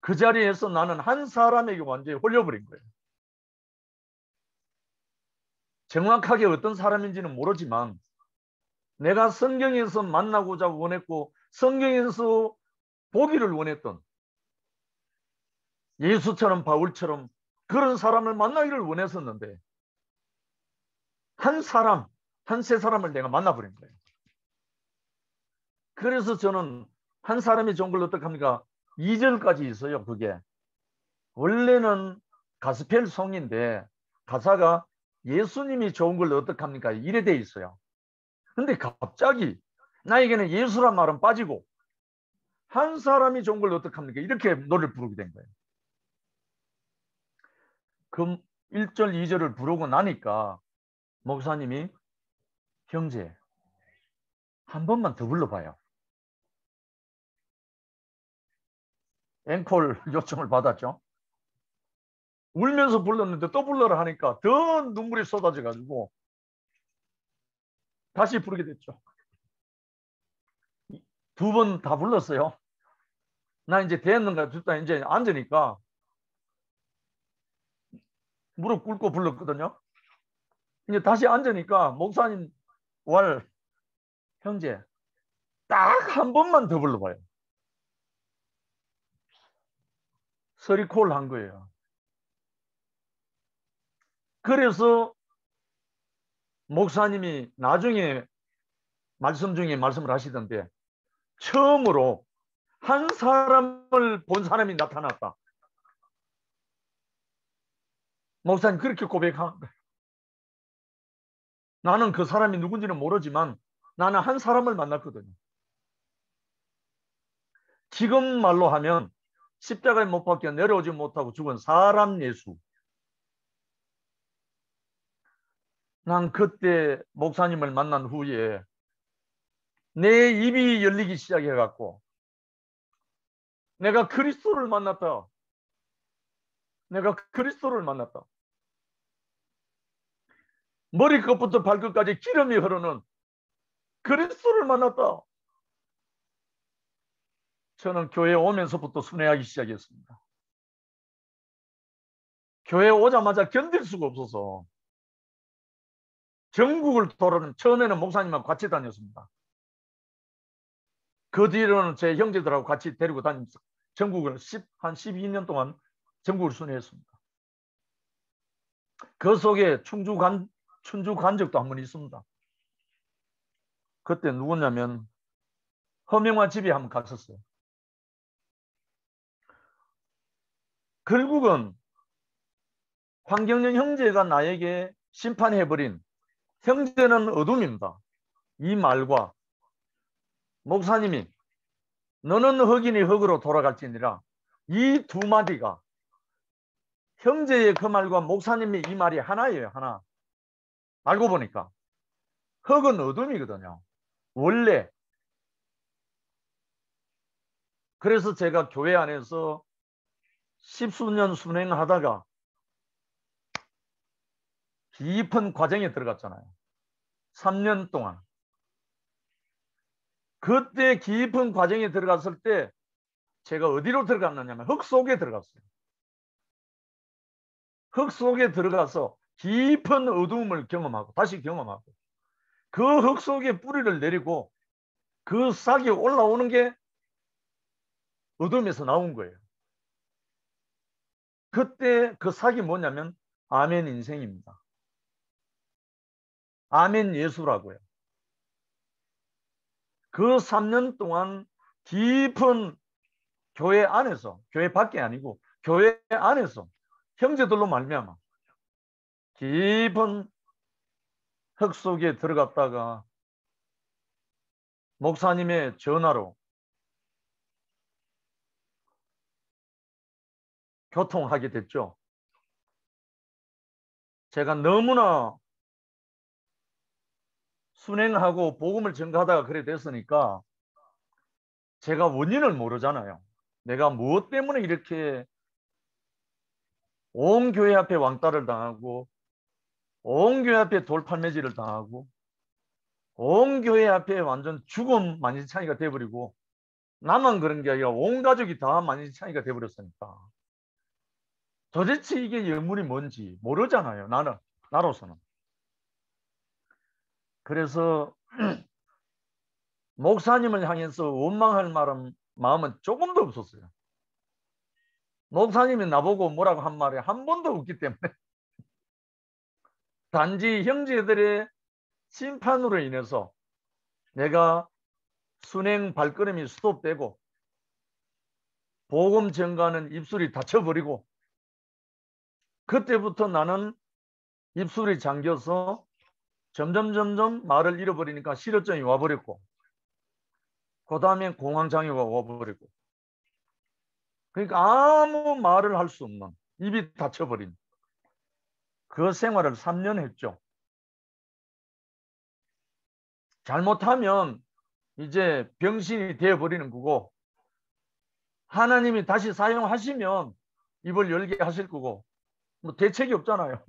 그 자리에서 나는 한 사람에게 완전히 홀려버린 거예요. 정확하게 어떤 사람인지는 모르지만 내가 성경에서 만나고자 원했고 성경에서 보기를 원했던 예수처럼 바울처럼 그런 사람을 만나기를 원했었는데 한 사람, 한 세 사람을 내가 만나버린 거예요. 그래서 저는 한 사람이 좋은 걸 어떡합니까? 2절까지 있어요. 그게 원래는 가스펠 송인데 가사가 예수님이 좋은 걸 어떡합니까? 이래 돼 있어요. 근데 갑자기 나에게는 예수란 말은 빠지고 한 사람이 좋은 걸 어떡합니까? 이렇게 노래를 부르게 된 거예요. 그 1절, 2절을 부르고 나니까 목사님이 형제 한 번만 더 불러봐요. 앵콜 요청을 받았죠. 울면서 불렀는데 또 불러라 하니까 더 눈물이 쏟아져가지고 다시 부르게 됐죠. 2번 다 불렀어요. 나 이제 됐는가 싶다 이제 앉으니까 무릎 꿇고 불렀거든요. 이제 다시 앉으니까 목사님 왈 형제 딱 한 번만 더 불러봐요. 서리콜 한 거예요. 그래서 목사님이 나중에 말씀 중에 말씀을 하시던데 처음으로 한 사람을 본 사람이 나타났다. 목사님 그렇게 고백한 거예요. 나는 그 사람이 누군지는 모르지만 나는 한 사람을 만났거든요. 지금 말로 하면 십자가에 못 박혀 내려오지 못하고 죽은 사람 예수. 난 그때 목사님을 만난 후에 내 입이 열리기 시작해갖고 내가 그리스도를 만났다. 내가 그리스도를 만났다. 머리끝부터 발끝까지 기름이 흐르는 그리스도를 만났다. 저는 교회에 오면서부터 순회하기 시작했습니다. 교회에 오자마자 견딜 수가 없어서 전국을 돌아는 처음에는 목사님하고 같이 다녔습니다. 그 뒤로는 제 형제들하고 같이 데리고 다니면서 전국을 한 12년 동안 전국을 순회했습니다. 그 속에 춘주 간 적도 한 번 있습니다. 그때 누구냐면 허명화 집에 한번 갔었어요. 결국은 황경련 형제가 나에게 심판해버린 형제는 어둠입니다. 이 말과 목사님이 너는 흑인이 흑으로 돌아갈지니라 이 두 마디가 형제의 그 말과 목사님의 이 말이 하나예요. 하나. 알고 보니까 흑은 어둠이거든요. 원래. 그래서 제가 교회 안에서 10수년 순행하다가 깊은 과정에 들어갔잖아요. 3년 동안. 그때 깊은 과정에 들어갔을 때 제가 어디로 들어갔느냐면 흙 속에 들어갔어요. 흙 속에 들어가서 깊은 어두움을 경험하고 다시 경험하고 그 흙 속에 뿌리를 내리고 그 싹이 올라오는 게 어둠에서 나온 거예요. 그때 그 싹이 뭐냐면 아멘 인생입니다. 아멘 예수라고요. 그 3년 동안 깊은 교회 안에서, 교회 밖에 아니고 교회 안에서 형제들로 말미암아 깊은 흙 속에 들어갔다가 목사님의 전화로 교통하게 됐죠. 제가 너무나 순행하고 복음을 전가하다가 그래 됐으니까 제가 원인을 모르잖아요. 내가 무엇 때문에 이렇게 온 교회 앞에 왕따를 당하고 온 교회 앞에 돌팔매질을 당하고 온 교회 앞에 완전 죽음 만신창이가 돼버리고 나만 그런 게 아니라 온 가족이 다 만신창이가 돼버렸으니까 도대체 이게 영문이 뭔지 모르잖아요. 나로서는. 그래서 목사님을 향해서 원망할 마음은 조금도 없었어요. 목사님이 나보고 뭐라고 한 말이 한 번도 없기 때문에 단지 형제들의 심판으로 인해서 내가 순행 발걸음이 스톱되고 복음 전가는 입술이 닫혀버리고 그때부터 나는 입술이 잠겨서 점점 말을 잃어버리니까 실어증이 와버렸고 그 다음에 공황장애가 와버리고 그러니까 아무 말을 할 수 없는 입이 닫혀버린 그 생활을 3년 했죠. 잘못하면 이제 병신이 되어버리는 거고 하나님이 다시 사용하시면 입을 열게 하실 거고 뭐 대책이 없잖아요.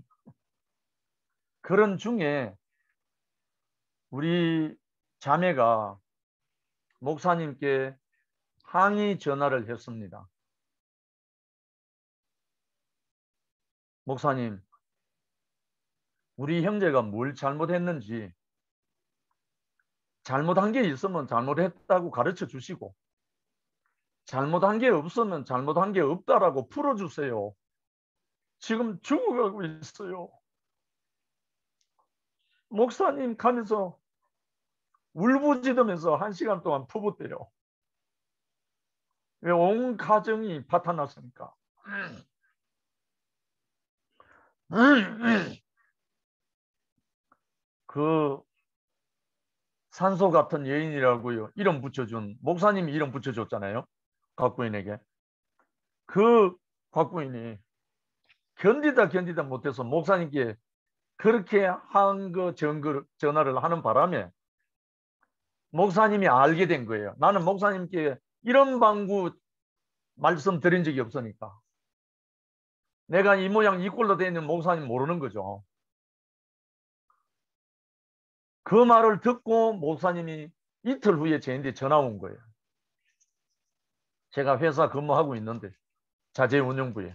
그런 중에 우리 자매가 목사님께 항의 전화를 했습니다. 목사님, 우리 형제가 뭘 잘못했는지 잘못한 게 있으면 잘못했다고 가르쳐 주시고 잘못한 게 없으면 잘못한 게 없다라고 풀어주세요. 지금 죽어가고 있어요. 목사님 가면서 울부짖으면서 1시간 동안 푸붓대요. 왜 온 가정이 파탄났으니까. 그 산소 같은 여인이라고요. 이름 붙여준 목사님이 이름 붙여줬잖아요. 곽부인에게. 그 곽부인이 견디다 못해서 목사님께 그렇게 한 거 전화를 하는 바람에 목사님이 알게 된 거예요. 나는 목사님께 이런 방구 말씀드린 적이 없으니까. 내가 이 모양 이 꼴로 되어 있는 목사님 모르는 거죠. 그 말을 듣고 목사님이 이틀 후에 저한테 전화 온 거예요. 제가 회사 근무하고 있는데 자재운영부에.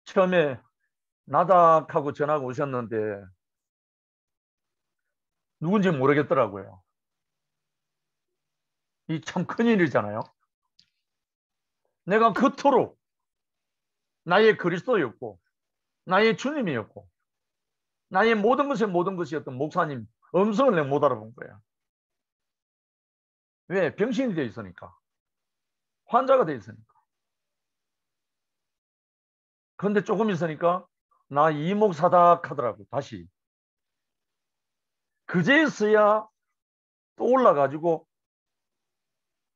처음에 나닥하고 전화가 오셨는데 누군지 모르겠더라고요. 이 참 큰일이잖아요. 내가 그토록 나의 그리스도였고 나의 주님이었고 나의 모든 것이었던 목사님 음성을 내가 못 알아본 거야. 왜? 병신이 되어 있으니까. 환자가 되어 있으니까. 그런데 조금 있으니까 나 이목사닥 하더라고. 다시. 그제서야 또 올라가지고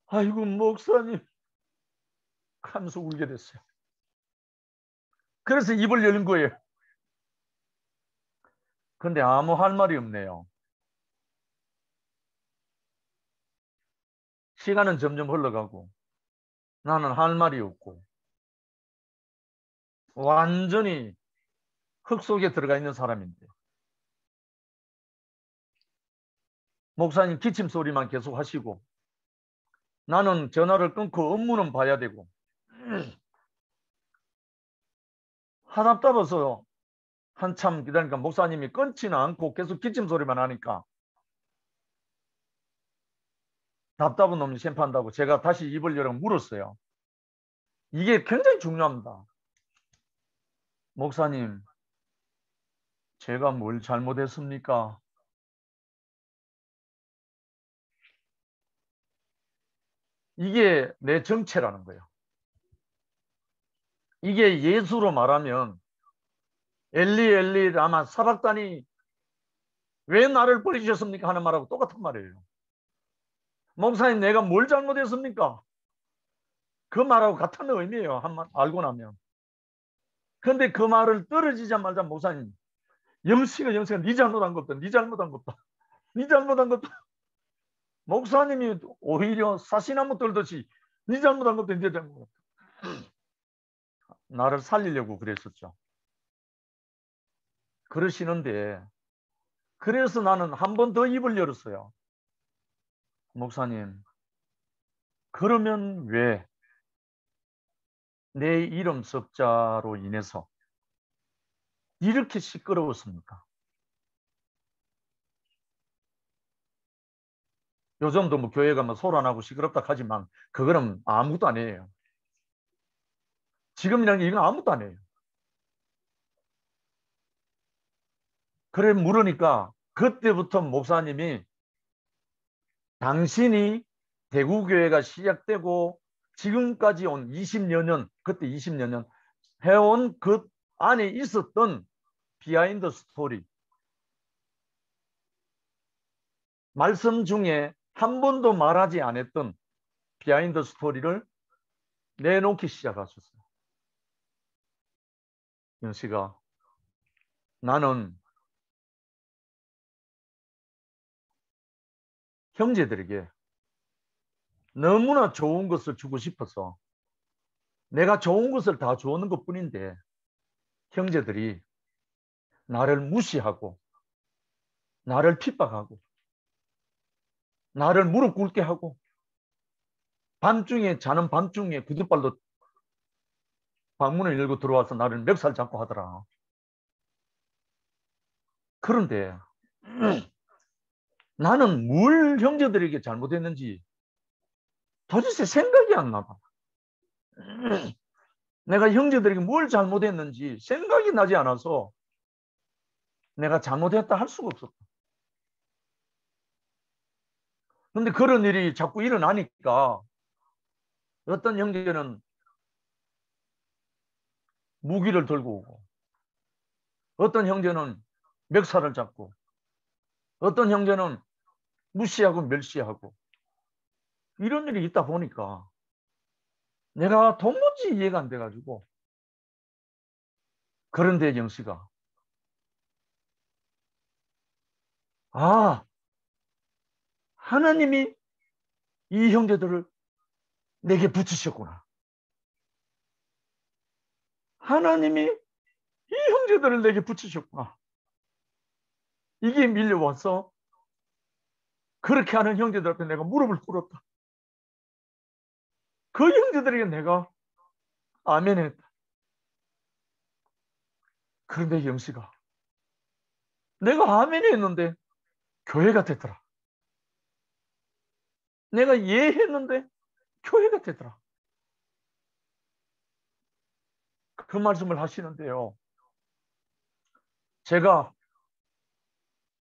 아이고 목사님 하면서 울게 됐어요. 그래서 입을 열린 거예요. 근데 아무 할 말이 없네요. 시간은 점점 흘러가고 나는 할 말이 없고 완전히 흙 속에 들어가 있는 사람인데 목사님 기침 소리만 계속 하시고 나는 전화를 끊고 업무는 봐야 되고 답답해서 한참 기다리니까 목사님이 끊지는 않고 계속 기침 소리만 하니까 답답한 놈이 심판한다고 제가 다시 입을 열어 물었어요. 이게 굉장히 중요합니다. 목사님, 제가 뭘 잘못했습니까? 이게 내 정체라는 거예요. 이게 예수로 말하면 엘리 엘리 라마 사박다니 왜 나를 버리셨습니까? 하는 말하고 똑같은 말이에요. 목사님, 내가 뭘 잘못했습니까? 그 말하고 같은 의미예요. 한번 알고 나면. 그런데 그 말을 떨어지자마자 목사님, 영식아 네 잘못한 것도 네 잘못한 것도 네 잘못한 것도 목사님이 오히려 사시나무 떨듯이 네 잘못한 것도 네 잘못한 것도 나를 살리려고 그랬었죠. 그러시는데 그래서 나는 한 번 더 입을 열었어요. 목사님, 그러면 왜 내 이름 섭자로 인해서 이렇게 시끄러웠습니까? 요즘도 뭐 교회 가면 소리 안 하고 시끄럽다 하지만 그거는 아무것도 아니에요. 지금이라는 게 이건 아무것도 아니에요. 그래 물으니까 그때부터 목사님이 당신이 대구교회가 시작되고 지금까지 온 20여 년, 그때 20여 년 해온 그 안에 있었던 비하인드 스토리, 말씀 중에 한 번도 말하지 않았던 비하인드 스토리를 내놓기 시작하셨어요. 영씨가, 나는 형제들에게 너무나 좋은 것을 주고 싶어서 내가 좋은 것을 다 주었는 것뿐인데 형제들이 나를 무시하고 나를 핍박하고 나를 무릎 꿇게 하고 밤중에 자는 밤중에 구두발로 방문을 열고 들어와서 나를 멱살 잡고 하더라. 그런데 나는 뭘 형제들에게 잘못했는지 도대체 생각이 안 나봐. 내가 형제들에게 뭘 잘못했는지 생각이 나지 않아서 내가 잘못했다 할 수가 없었다. 그런데 그런 일이 자꾸 일어나니까 어떤 형제는 무기를 들고 오고 어떤 형제는 멱살을 잡고 어떤 형제는 무시하고 멸시하고 이런 일이 있다 보니까 내가 도무지 이해가 안 돼가지고. 그런데 영씨가, 하나님이 이 형제들을 내게 붙이셨구나. 하나님이 이 형제들을 내게 붙이셨구나. 이게 밀려와서 그렇게 하는 형제들 앞에 내가 무릎을 꿇었다. 그 형제들에게 내가 아멘했다. 그런데 영씨가, 내가 아멘했는데 교회가 됐더라. 내가 예했는데 교회가 되더라. 그 말씀을 하시는데요. 제가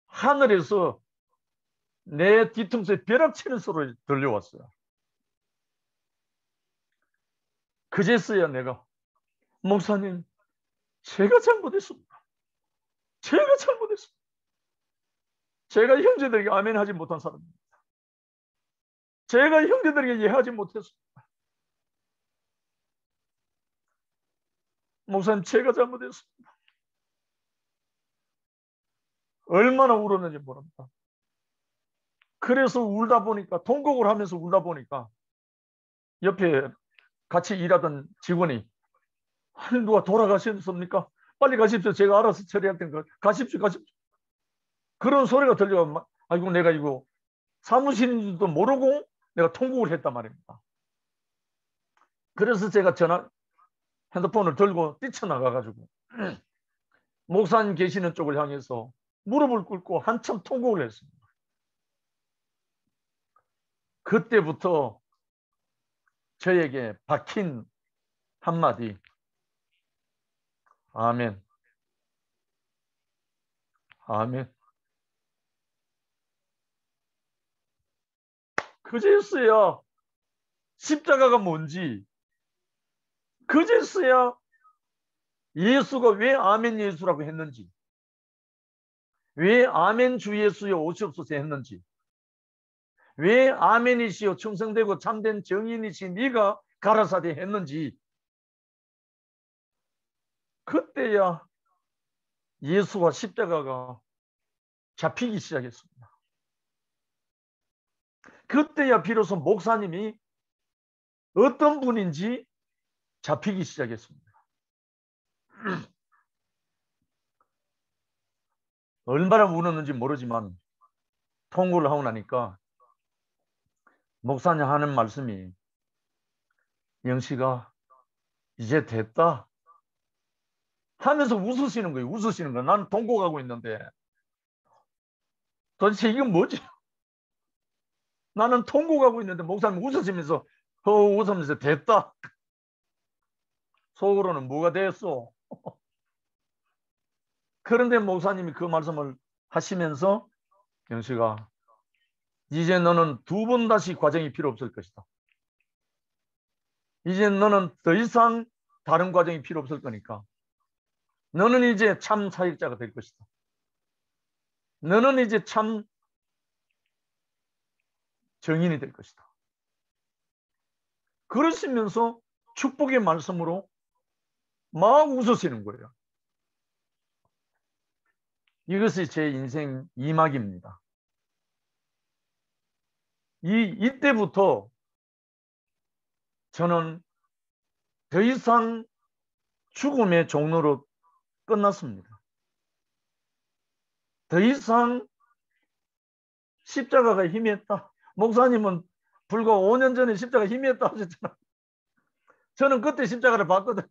하늘에서 내 뒤통수에 벼락 치는 소리 들려왔어요. 그제서야 내가, 목사님, 제가 잘못했습니다. 제가 잘못했습니다. 제가 형제들에게 아멘하지 못한 사람입니다. 제가 형제들에게 예하지 못했습니다. 목사님, 제가 잘못했습니다. 얼마나 울었는지 모릅니다. 그래서 울다 보니까, 통곡을 하면서 울다 보니까 옆에 같이 일하던 직원이, 아니 누가 돌아가셨습니까? 빨리 가십시오. 제가 알아서 처리할 테니까 가십시오. 가십시오. 그런 소리가 들려. 아이고 내가 이거 사무실인지도 모르고 내가 통곡을 했단 말입니다. 그래서 제가 핸드폰을 들고 뛰쳐나가가지고 목사님 계시는 쪽을 향해서 무릎을 꿇고 한참 통곡을 했습니다. 그때부터 저에게 박힌 한마디. 아멘. 아멘. 그제서야 십자가가 뭔지, 그제서야 예수가 왜 아멘 예수라고 했는지, 왜 아멘 주 예수여 오시옵소서 했는지, 왜 아멘이시여 충성되고 참된 정인이신 네가 가라사대 했는지, 그때야 예수와 십자가가 잡히기 시작했습니다. 그때야 비로소 목사님이 어떤 분인지 잡히기 시작했습니다. 얼마나 울었는지 모르지만 통곡을 하고 나니까 목사님 하는 말씀이, 영씨가 이제 됐다 하면서 웃으시는 거예요. 웃으시는 거예요. 나는 통곡하고 있는데 도대체 이건 뭐지? 나는 통곡하고 있는데 목사님 웃으시면서 웃으면서 됐다. 속으로는 뭐가 됐어? 그런데 목사님이 그 말씀을 하시면서, 영씨가 이제 너는 두 번 다시 과정이 필요 없을 것이다. 이제 너는 더 이상 다른 과정이 필요 없을 거니까 너는 이제 참 사역자가 될 것이다. 너는 이제 참 정인이 될 것이다. 그러시면서 축복의 말씀으로 막 웃으시는 거예요. 이것이 제 인생 2막입니다. 이때부터 저는 더 이상 죽음의 종로로 끝났습니다. 더 이상 십자가가 희미했다. 목사님은 불과 5년 전에 십자가 희미했다 하셨잖아요. 저는 그때 십자가를 봤거든.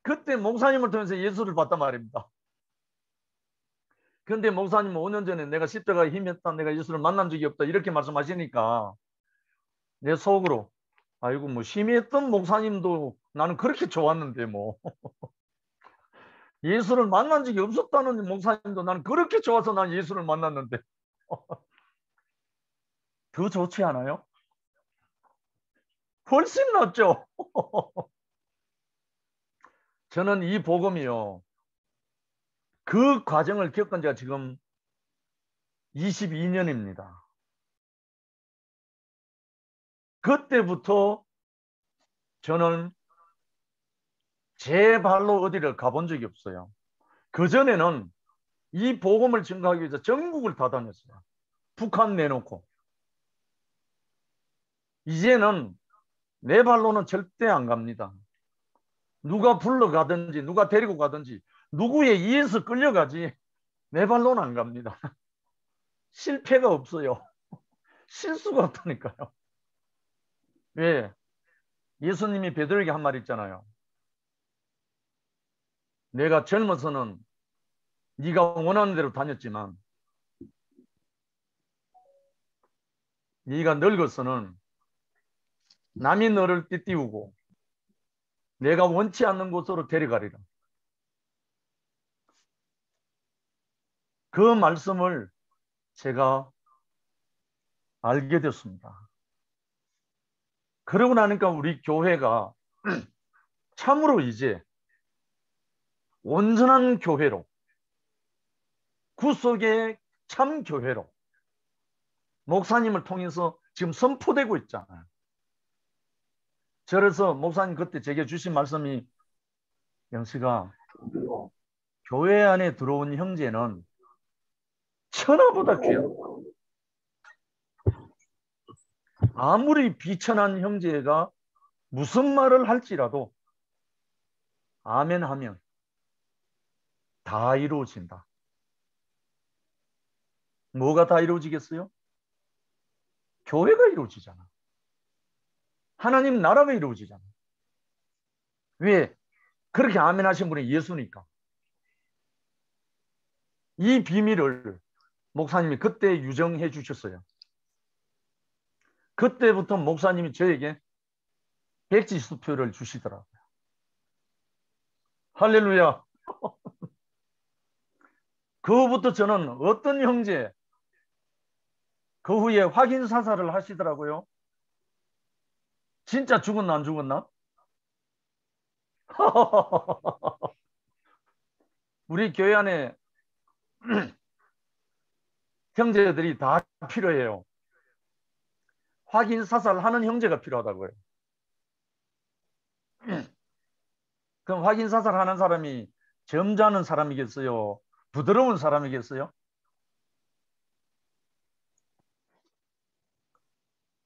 그때 목사님을 통해서 예수를 봤단 말입니다. 그런데 목사님은 5년 전에 내가 십자가가 희미했다, 내가 예수를 만난 적이 없다 이렇게 말씀하시니까 내 속으로, 아이고 뭐 희미했던 목사님도 나는 그렇게 좋았는데 뭐 예수를 만난 적이 없었다는 목사님도 나는 그렇게 좋아서 난 예수를 만났는데 더 좋지 않아요? 훨씬 낫죠. 저는 이 복음이요, 그 과정을 겪은 지가 지금 22년입니다. 그때부터 저는 제 발로 어디를 가본 적이 없어요. 그전에는 이 복음을 증거하기 위해서 전국을 다 다녔어요. 북한 내놓고. 이제는 내 발로는 절대 안 갑니다. 누가 불러가든지 누가 데리고 가든지 누구에 의해서 끌려가지 내 발로는 안 갑니다. 실패가 없어요. 실수가 없다니까요. 왜? 예수님이 베드로에게 한 말 있잖아요. 내가 젊어서는 네가 원하는 대로 다녔지만 네가 늙어서는 남이 너를 띠띠우고 내가 원치 않는 곳으로 데려가리라. 그 말씀을 제가 알게 됐습니다. 그러고 나니까 우리 교회가 참으로 이제 온전한 교회로, 구속의 참 교회로 목사님을 통해서 지금 선포되고 있잖아요. 그래서 목사님 그때 제게 주신 말씀이, 영씨가 교회 안에 들어온 형제는 천하보다 귀하다. 아무리 비천한 형제가 무슨 말을 할지라도 아멘 하면 다 이루어진다. 뭐가 다 이루어지겠어요? 교회가 이루어지잖아. 하나님 나라가 이루어지잖아. 왜? 그렇게 아멘 하신 분이 예수니까. 이 비밀을 목사님이 그때 유정해 주셨어요. 그때부터 목사님이 저에게 백지수표를 주시더라고요. 할렐루야. 그 후부터 저는 어떤 형제, 그 후에 확인 사살을 하시더라고요. 진짜 죽었나 안 죽었나? 우리 교회 안에 형제들이 다 필요해요. 확인 사살하는 형제가 필요하다고요. 그럼 확인 사살하는 사람이 점잖은 사람이겠어요? 부드러운 사람이겠어요?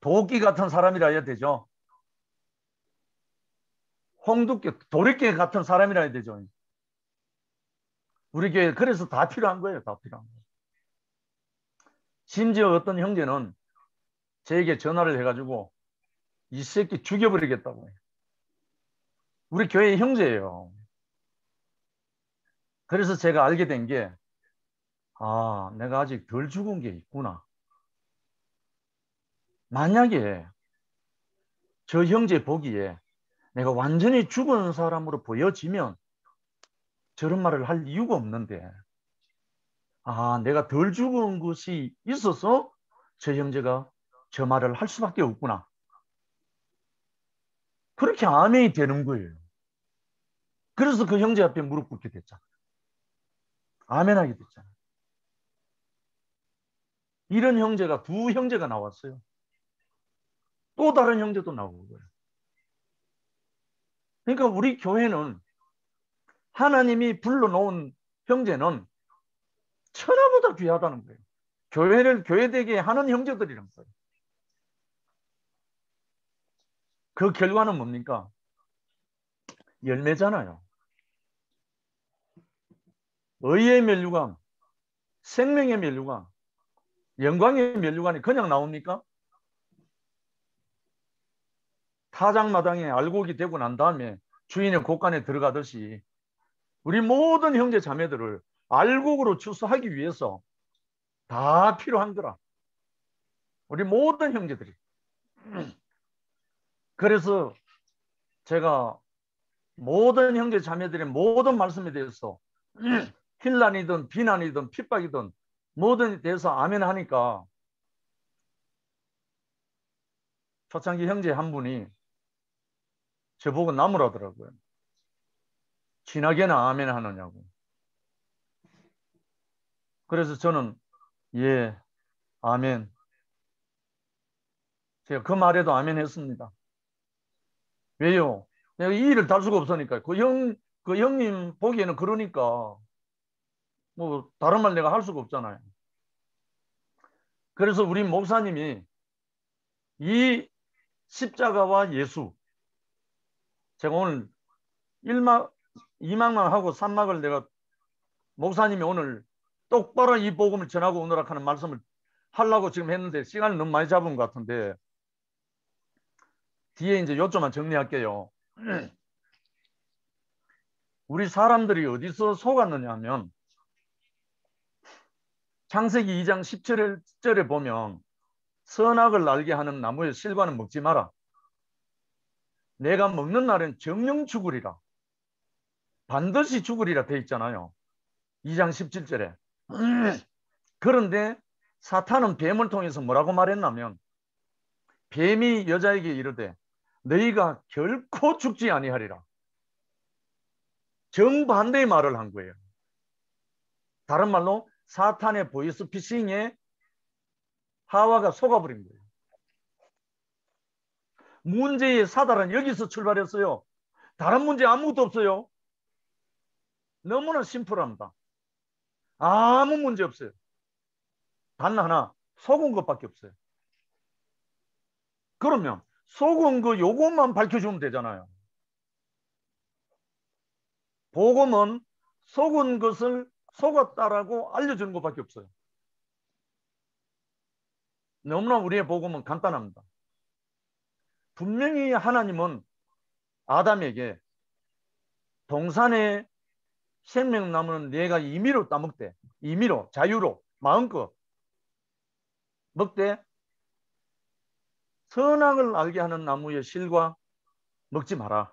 도끼 같은 사람이라 해야 되죠. 홍두깨, 도리깨 같은 사람이라 해야 되죠. 우리 교회 그래서 다 필요한 거예요. 다 필요한 거예요. 심지어 어떤 형제는 저에게 전화를 해가지고 이 새끼 죽여버리겠다고 해요. 우리 교회 형제예요. 그래서 제가 알게 된 게, 아, 내가 아직 덜 죽은 게 있구나. 만약에 저 형제 보기에 내가 완전히 죽은 사람으로 보여지면 저런 말을 할 이유가 없는데, 아, 내가 덜 죽은 것이 있어서 저 형제가 저 말을 할 수밖에 없구나. 그렇게 아멘이 되는 거예요. 그래서 그 형제 앞에 무릎 꿇게 됐잖아. 아멘하게 됐잖아. 이런 형제가 두 형제가 나왔어요. 또 다른 형제도 나오고 그래요. 그러니까 우리 교회는 하나님이 불러놓은 형제는 천하보다 귀하다는 거예요. 교회를 교회되게 하는 형제들이란 거예요. 그 결과는 뭡니까? 열매잖아요. 의의 면류관, 생명의 면류관, 영광의 면류관이 그냥 나옵니까? 타작마당에 알곡이 되고 난 다음에 주인의 곳간에 들어가듯이 우리 모든 형제 자매들을 알곡으로 추수하기 위해서 다 필요한 거라. 우리 모든 형제들이. 그래서 제가 모든 형제 자매들의 모든 말씀에 대해서 힐난이든 비난이든 핍박이든 모든 대해서 아멘 하니까 초창기 형제 한 분이 저보고 나무라더라고요. 진하게나 아멘 하느냐고. 그래서 저는 예, 아멘. 제가 그 말에도 아멘 했습니다. 왜요? 내가 이 일을 달 수가 없으니까. 그 형님 보기에는 그러니까 뭐 다른 말 내가 할 수가 없잖아요. 그래서 우리 목사님이 이 십자가와 예수, 제가 오늘 1막, 2막만 하고 3막을 내가 목사님이 오늘 똑바로 이 복음을 전하고 오너라 하는 말씀을 하려고 지금 했는데 시간을 너무 많이 잡은 것 같은데 뒤에 이제 요점만 정리할게요. 우리 사람들이 어디서 속았느냐 하면 창세기 2장 17절에 보면 선악을 알게 하는 나무의 실과는 먹지 마라. 내가 먹는 날엔 정령 죽으리라. 반드시 죽으리라 돼 있잖아요. 2장 17절에. 그런데 사탄은 뱀을 통해서 뭐라고 말했냐면 뱀이 여자에게 이르되 너희가 결코 죽지 아니하리라. 정반대의 말을 한 거예요. 다른 말로 사탄의 보이스피싱에 하와가 속아버린 거예요. 문제의 사달은 여기서 출발했어요. 다른 문제 아무것도 없어요. 너무나 심플합니다. 아무 문제 없어요. 단 하나, 속은 것밖에 없어요. 그러면 속은 거 요것만 밝혀주면 되잖아요. 복음은 속은 것을 속았다라고 알려주는 것밖에 없어요. 너무나 우리의 복음은 간단합니다. 분명히 하나님은 아담에게 동산의 생명나무는 네가 임의로 따먹되, 임의로 자유로 마음껏 먹되 선악을 알게 하는 나무의 실과 먹지 마라.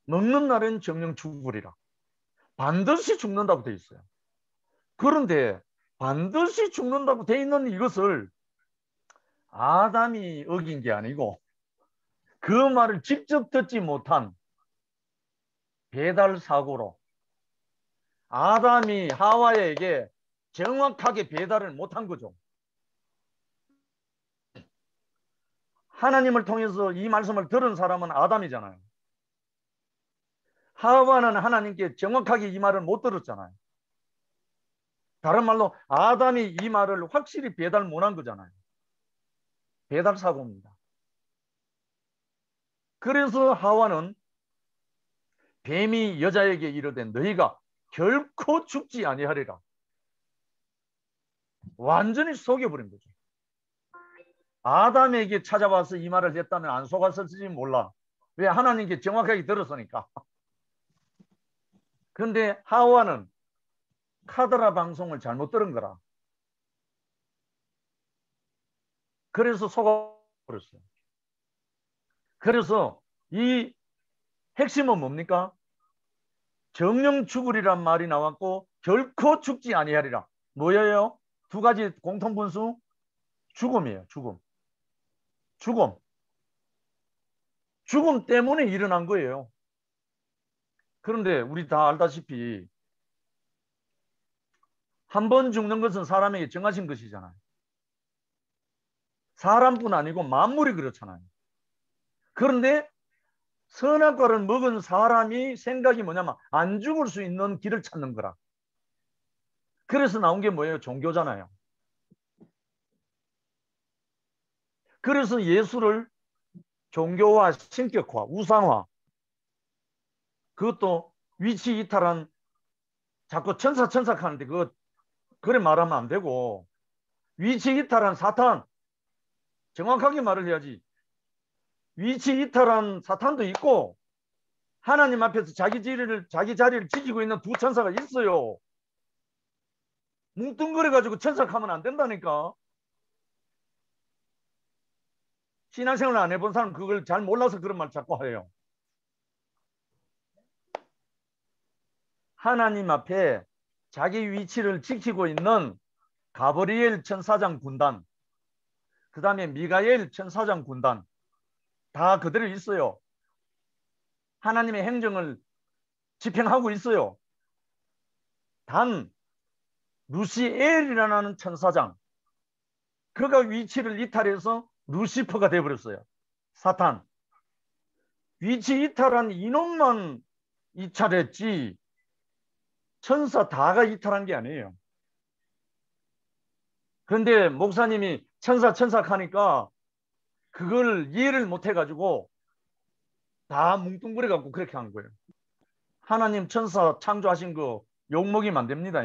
먹는 날은 정령 죽으리라. 반드시 죽는다고 돼 있어요. 그런데 반드시 죽는다고 돼 있는 이것을 아담이 어긴 게 아니고 그 말을 직접 듣지 못한 배달 사고로 아담이 하와에게 정확하게 배달을 못한 거죠. 하나님을 통해서 이 말씀을 들은 사람은 아담이잖아요. 하와는 하나님께 정확하게 이 말을 못 들었잖아요. 다른 말로 아담이 이 말을 확실히 배달 못한 거잖아요. 배달 사고입니다. 그래서 하와는 뱀이 여자에게 이르되 너희가 결코 죽지 아니하리라. 완전히 속여버린 거죠. 아담에게 찾아와서 이 말을 했다면 안 속았을지 몰라. 왜? 하나님께 정확하게 들었으니까. 그런데 하와는 카더라 방송을 잘못 들은 거라. 그래서 속아버렸어요. 그래서 이 핵심은 뭡니까? 정령 죽으리란 말이 나왔고 결코 죽지 아니하리라. 뭐예요? 두 가지 공통분수? 죽음이에요. 죽음. 죽음. 죽음 때문에 일어난 거예요. 그런데 우리 다 알다시피 한 번 죽는 것은 사람에게 정하신 것이잖아요. 사람뿐 아니고 만물이 그렇잖아요. 그런데 선악과를 먹은 사람이 생각이 뭐냐면 안 죽을 수 있는 길을 찾는 거라. 그래서 나온 게 뭐예요? 종교잖아요. 그래서 예수를 종교화, 신격화, 우상화, 그것도 위치 이탈한 자꾸 천사하는데 그래 말하면 안 되고 위치 이탈한 사탄, 정확하게 말을 해야지. 위치 이탈한 사탄도 있고 하나님 앞에서 자기 자리를 지키고 있는 두 천사가 있어요. 뭉뚱그려가지고 천사하면 안 된다니까. 신앙생활을 안 해본 사람은 그걸 잘 몰라서 그런 말 자꾸 해요. 하나님 앞에 자기 위치를 지키고 있는 가브리엘 천사장 군단, 그 다음에 미가엘 천사장 군단 다 그대로 있어요. 하나님의 행정을 집행하고 있어요. 단 루시엘이라는 천사장, 그가 위치를 이탈해서 루시퍼가 되어버렸어요. 사탄. 위치 이탈한 이놈만 이탈했지 천사 다가 이탈한 게 아니에요. 그런데 목사님이 천사 하니까 그걸 이해를 못 해가지고 다 뭉뚱그려 갖고 그렇게 한 거예요. 하나님 천사 창조하신 거 욕먹이면 안 됩니다.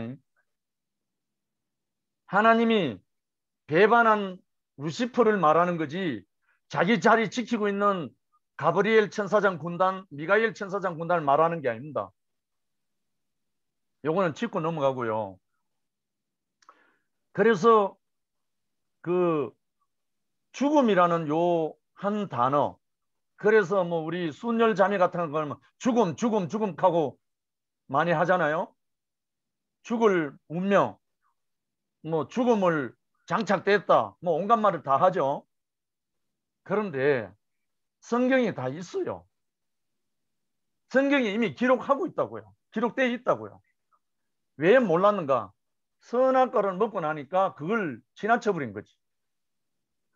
하나님이 배반한 루시퍼를 말하는 거지 자기 자리 지키고 있는 가브리엘 천사장 군단, 미가엘 천사장 군단을 말하는 게 아닙니다. 요거는 짚고 넘어가고요. 그래서 그 죽음이라는 요 한 단어, 그래서 뭐 우리 순혈 자매 같은 걸 죽음 하고 많이 하잖아요. 죽을 운명, 뭐 죽음을 장착됐다, 뭐 온갖 말을 다 하죠. 그런데 성경에 다 있어요. 성경에 이미 기록하고 있다고요. 기록되어 있다고요. 왜 몰랐는가? 선악과를 먹고 나니까 그걸 지나쳐버린 거지.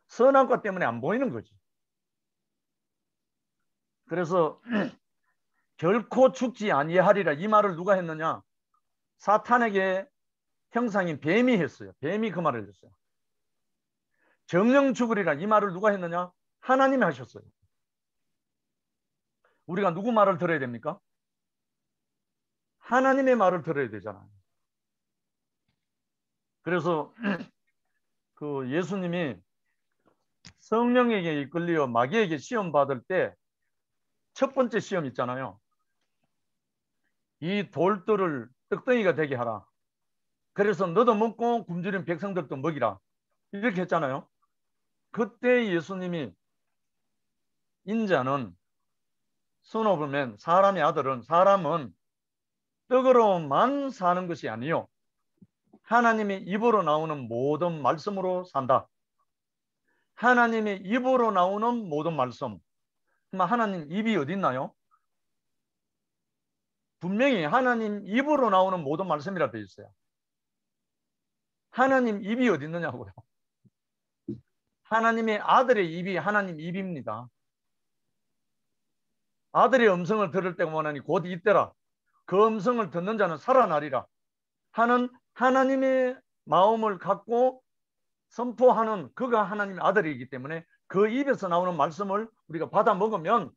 선악과 때문에 안 보이는 거지. 그래서 결코 죽지 아니하리라 이 말을 누가 했느냐? 사탄에게 형상인 뱀이 했어요. 뱀이 그 말을 했어요. 정령 죽으리라 이 말을 누가 했느냐? 하나님이 하셨어요. 우리가 누구 말을 들어야 됩니까? 하나님의 말을 들어야 되잖아요. 그래서 그 예수님이 성령에게 이끌려 마귀에게 시험 받을 때 첫 번째 시험 있잖아요. 이 돌들을 떡덩이가 되게 하라. 그래서 너도 먹고 굶주린 백성들도 먹이라. 이렇게 했잖아요. 그때 예수님이 인자는 선오브맨 사람의 아들은 사람은 떡으로만 사는 것이 아니요 하나님의 입으로 나오는 모든 말씀으로 산다. 하나님의 입으로 나오는 모든 말씀. 하나님 입이 어디 있나요? 분명히 하나님 입으로 나오는 모든 말씀이라 되어 있어요. 하나님 입이 어디 있느냐고요. 하나님의 아들의 입이 하나님 입입니다. 아들의 음성을 들을 때가 원하니 곧 이때라. 그 음성을 듣는 자는 살아나리라 하는 하나님의 마음을 갖고 선포하는 그가 하나님의 아들이기 때문에 그 입에서 나오는 말씀을 우리가 받아 먹으면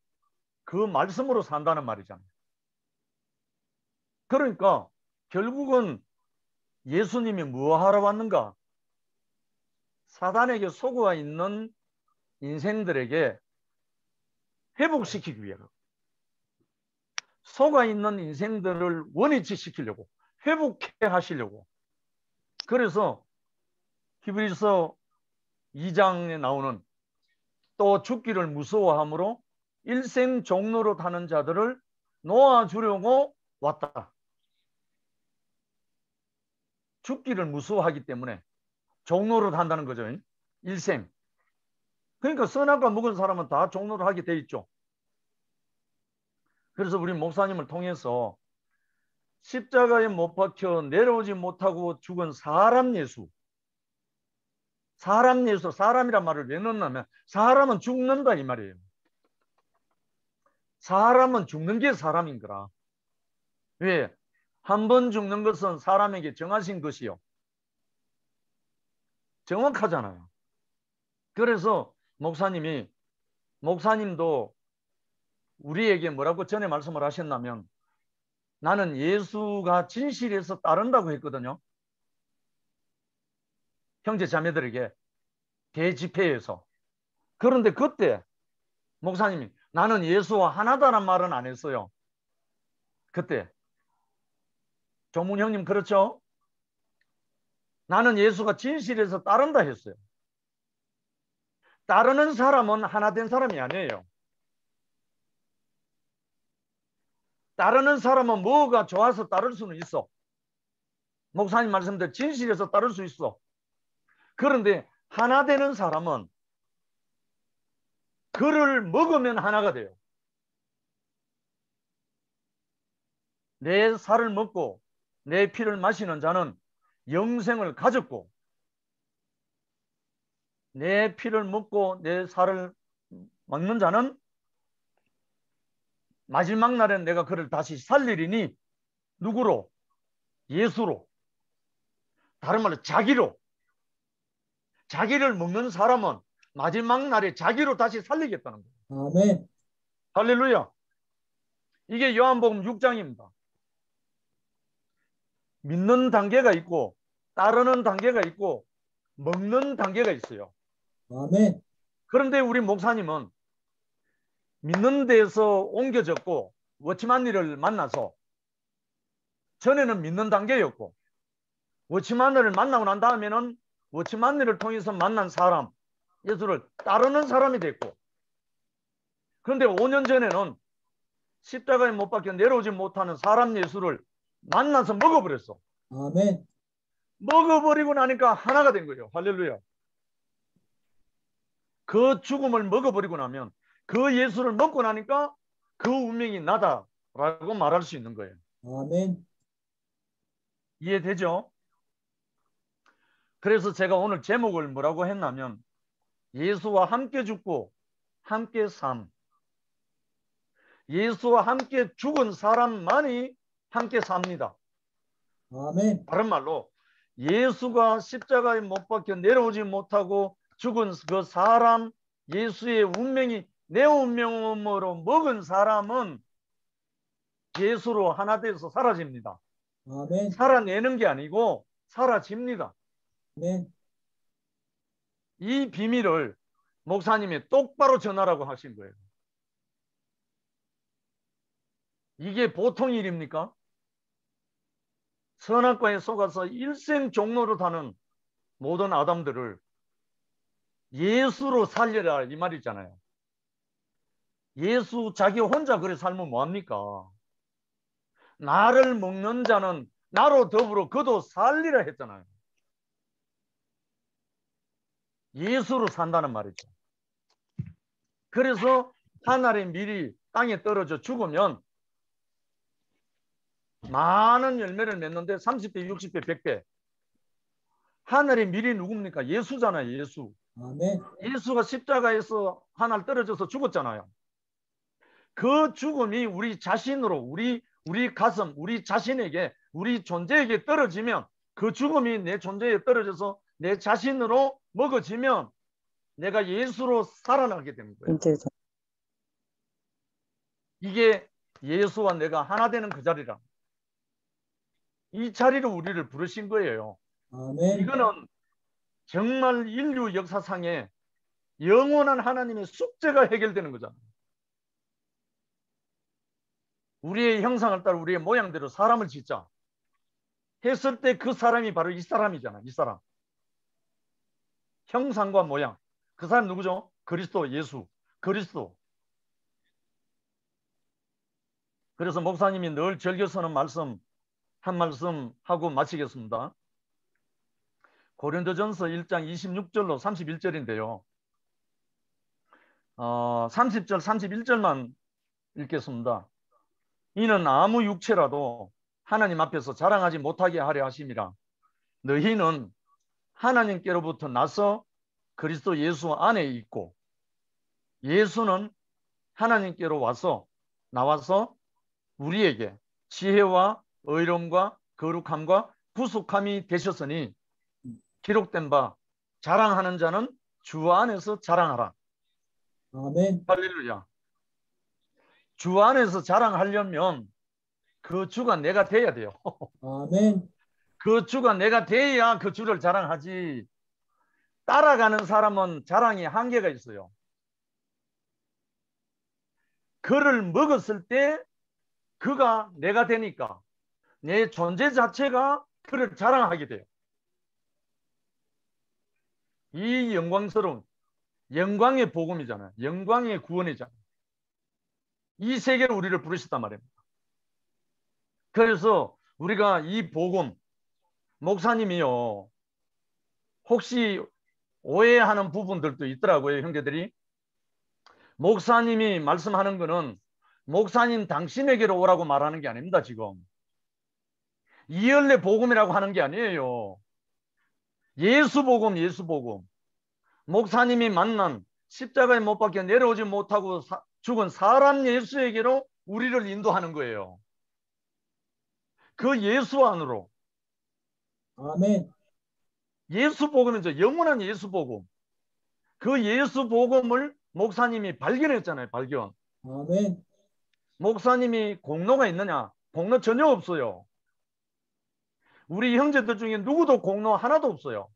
그 말씀으로 산다는 말이잖아요. 그러니까 결국은 예수님이 뭐 하러 왔는가? 사단에게 속아 있는 인생들에게 회복시키기 위해서 속아 있는 인생들을 원위치시키려고 회복해 하시려고. 그래서 히브리서 2장에 나오는 또 죽기를 무서워함으로 일생 종로로 타는 자들을 놓아주려고 왔다. 죽기를 무서워하기 때문에 종로로 탄다는 거죠. 일생. 그러니까 선악과 먹은 사람은 다 종로를 하게 돼 있죠. 그래서 우리 목사님을 통해서 십자가에 못 박혀 내려오지 못하고 죽은 사람 예수. 사람 예수, 사람이란 말을 왜 넣냐면 사람은 죽는다 이 말이에요. 사람은 죽는 게 사람인 거라. 왜? 한 번 죽는 것은 사람에게 정하신 것이요. 정확하잖아요. 그래서 목사님도 우리에게 뭐라고 전에 말씀을 하셨냐면 나는 예수가 진실에서 따른다고 했거든요. 형제 자매들에게 대집회에서. 그런데 그때 목사님이 나는 예수와 하나다란 말은 안 했어요. 그때 조문 형님 그렇죠? 나는 예수가 진실에서 따른다 했어요. 따르는 사람은 하나 된 사람이 아니에요. 따르는 사람은 뭐가 좋아서 따를 수는 있어. 목사님 말씀대로 진실에서 따를 수 있어. 그런데 하나 되는 사람은 그를 먹으면 하나가 돼요. 내 살을 먹고 내 피를 마시는 자는 영생을 가졌고 내 피를 먹고 내 살을 먹는 자는 마지막 날엔 내가 그를 다시 살리리니 누구로? 예수로. 다른 말로 자기로. 자기를 먹는 사람은 마지막 날에 자기로 다시 살리겠다는 거예요.
아멘.
할렐루야. 이게 요한복음 6장입니다. 믿는 단계가 있고 따르는 단계가 있고 먹는 단계가 있어요.
아멘.
그런데 우리 목사님은 믿는 데에서 옮겨졌고 워치만니를 만나서 전에는 믿는 단계였고 워치만니를 만나고 난 다음에는 워치만니를 통해서 만난 사람 예수를 따르는 사람이 됐고 그런데 5년 전에는 십자가에 못 박혀 내려오지 못하는 사람 예수를 만나서 먹어버렸어.
아멘.
먹어버리고 나니까 하나가 된 거예요. 할렐루야. 그 죽음을 먹어버리고 나면 그 예수를 먹고 나니까 그 운명이 나다라고 말할 수 있는 거예요.
아멘.
이해되죠? 그래서 제가 오늘 제목을 뭐라고 했냐면 예수와 함께 죽고 함께 삶. 예수와 함께 죽은 사람만이 함께 삽니다.
아멘.
다른 말로 예수가 십자가에 못 박혀 내려오지 못하고 죽은 그 사람 예수의 운명이 내 운명으로 먹은 사람은 예수로 하나 돼서 사라집니다.
아멘.
살아내는 게 아니고 사라집니다.
아멘.
이 비밀을 목사님이 똑바로 전하라고 하신 거예요. 이게 보통 일입니까? 선악과에 속아서 일생 종로를 타는 모든 아담들을 예수로 살려라 이 말이잖아요. 예수 자기 혼자 그래 살면 뭐합니까? 나를 먹는 자는 나로 더불어 그도 살리라 했잖아요. 예수로 산다는 말이죠. 그래서 하늘의 밀이 땅에 떨어져 죽으면 많은 열매를 맺는데 30배, 60배, 100배. 하늘의 밀이 누굽니까? 예수잖아요. 예수.
아멘.
예수가 십자가에서 하늘 떨어져서 죽었잖아요. 그 죽음이 우리 자신으로 우리 가슴, 우리 자신에게, 우리 존재에게 떨어지면, 그 죽음이 내 존재에 떨어져서 내 자신으로 먹어지면 내가 예수로 살아나게 되는 거예요. 이게 예수와 내가 하나 되는 그 자리라. 이 자리로 우리를 부르신 거예요.
아멘.
이거는 정말 인류 역사상에 영원한 하나님의 숙제가 해결되는 거잖아요. 우리의 형상을 따라 우리의 모양대로 사람을 짓자 했을 때 그 사람이 바로 이 사람이잖아. 이 사람. 형상과 모양. 그 사람 누구죠? 그리스도, 예수. 그리스도. 그래서 목사님이 늘 즐겨서는 말씀 한 말씀 하고 마치겠습니다. 고린도전서 1장 26절로 31절인데요. 30절, 31절만 읽겠습니다. 이는 아무 육체라도 하나님 앞에서 자랑하지 못하게 하려 하심이라. 너희는 하나님께로부터 나서 그리스도 예수 안에 있고 예수는 하나님께로 나와서 우리에게 지혜와 의로움과 거룩함과 구속함이 되셨으니 기록된 바 자랑하는 자는 주 안에서 자랑하라.
아멘.
할렐루야. 주 안에서 자랑하려면 그 주가 내가 돼야 돼요.
아멘.
그 주가 내가 돼야 그 주를 자랑하지. 따라가는 사람은 자랑이 한계가 있어요. 그를 먹었을 때 그가 내가 되니까 내 존재 자체가 그를 자랑하게 돼요. 이 영광스러운 영광의 복음이잖아요. 영광의 구원이잖아요. 이 세계를 우리를 부르셨단 말입니다. 그래서 우리가 이 복음, 목사님이요, 혹시 오해하는 부분들도 있더라고요, 형제들이. 목사님이 말씀하는 거는 목사님 당신에게로 오라고 말하는 게 아닙니다, 지금. 이열의 복음이라고 하는 게 아니에요. 예수 복음, 예수 복음. 목사님이 만난 십자가에 못 박혀 내려오지 못하고 죽은 사람 예수에게로 우리를 인도하는 거예요. 그 예수 안으로.
아멘.
예수 복음이죠. 영원한 예수 복음. 그 예수 복음을 목사님이 발견했잖아요. 발견.
아멘.
목사님이 공로가 있느냐? 공로 전혀 없어요. 우리 형제들 중에 누구도 공로 하나도 없어요.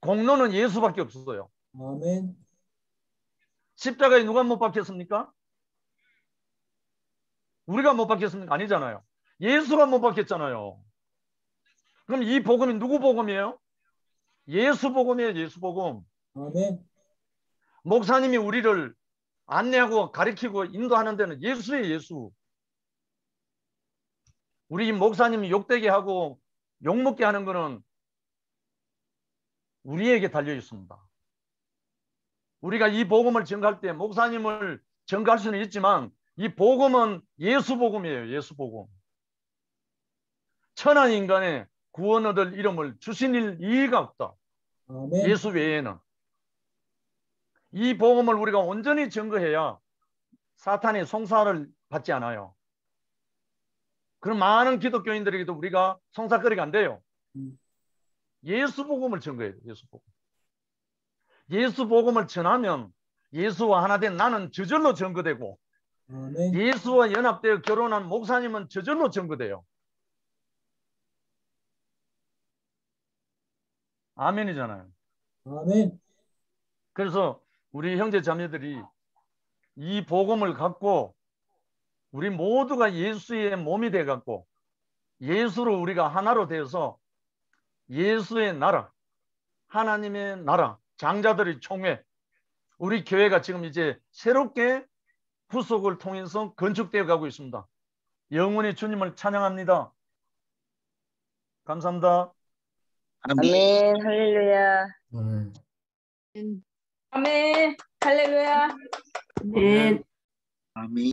공로는 예수밖에 없어요.
아멘.
십자가에 누가 못 박혔습니까? 우리가 못 박혔습니까? 아니잖아요. 예수가 못 박혔잖아요. 그럼 이 복음이 누구 복음이에요? 예수 복음이에요. 예수 복음.
아멘.
목사님이 우리를 안내하고 가르치고 인도하는 데는 예수예요. 예수. 우리 목사님이 욕되게 하고 욕먹게 하는 거는 우리에게 달려 있습니다. 우리가 이 복음을 전가할 때 목사님을 전가할 수는 있지만 이 복음은 예수 복음이에요. 예수 복음. 천한 인간의 구원 얻을 이름을 주신 일 이의가 없다.
아멘.
예수 외에는. 이 복음을 우리가 온전히 증거해야 사탄의 송사를 받지 않아요. 그럼 많은 기독교인들에게도 우리가 송사거리가 안 돼요. 예수 복음을 증거해요. 예수 복음. 예수 복음을 전하면 예수와 하나 된 나는 저절로 증거되고
아멘.
예수와 연합되어 결혼한 목사님은 저절로 증거돼요. 아멘이잖아요.
아멘.
그래서 우리 형제 자매들이 이 복음을 갖고 우리 모두가 예수의 몸이 돼 갖고 예수로 우리가 하나로 되어서 예수의 나라, 하나님의 나라, 장자들의 총회, 우리 교회가 지금 이제 새롭게 구속을 통해서 건축되어 가고 있습니다. 영원히 주님을 찬양합니다. 감사합니다.
아멘. 할렐루야.
아멘.
아멘. 할렐루야.
아멘.
아멘.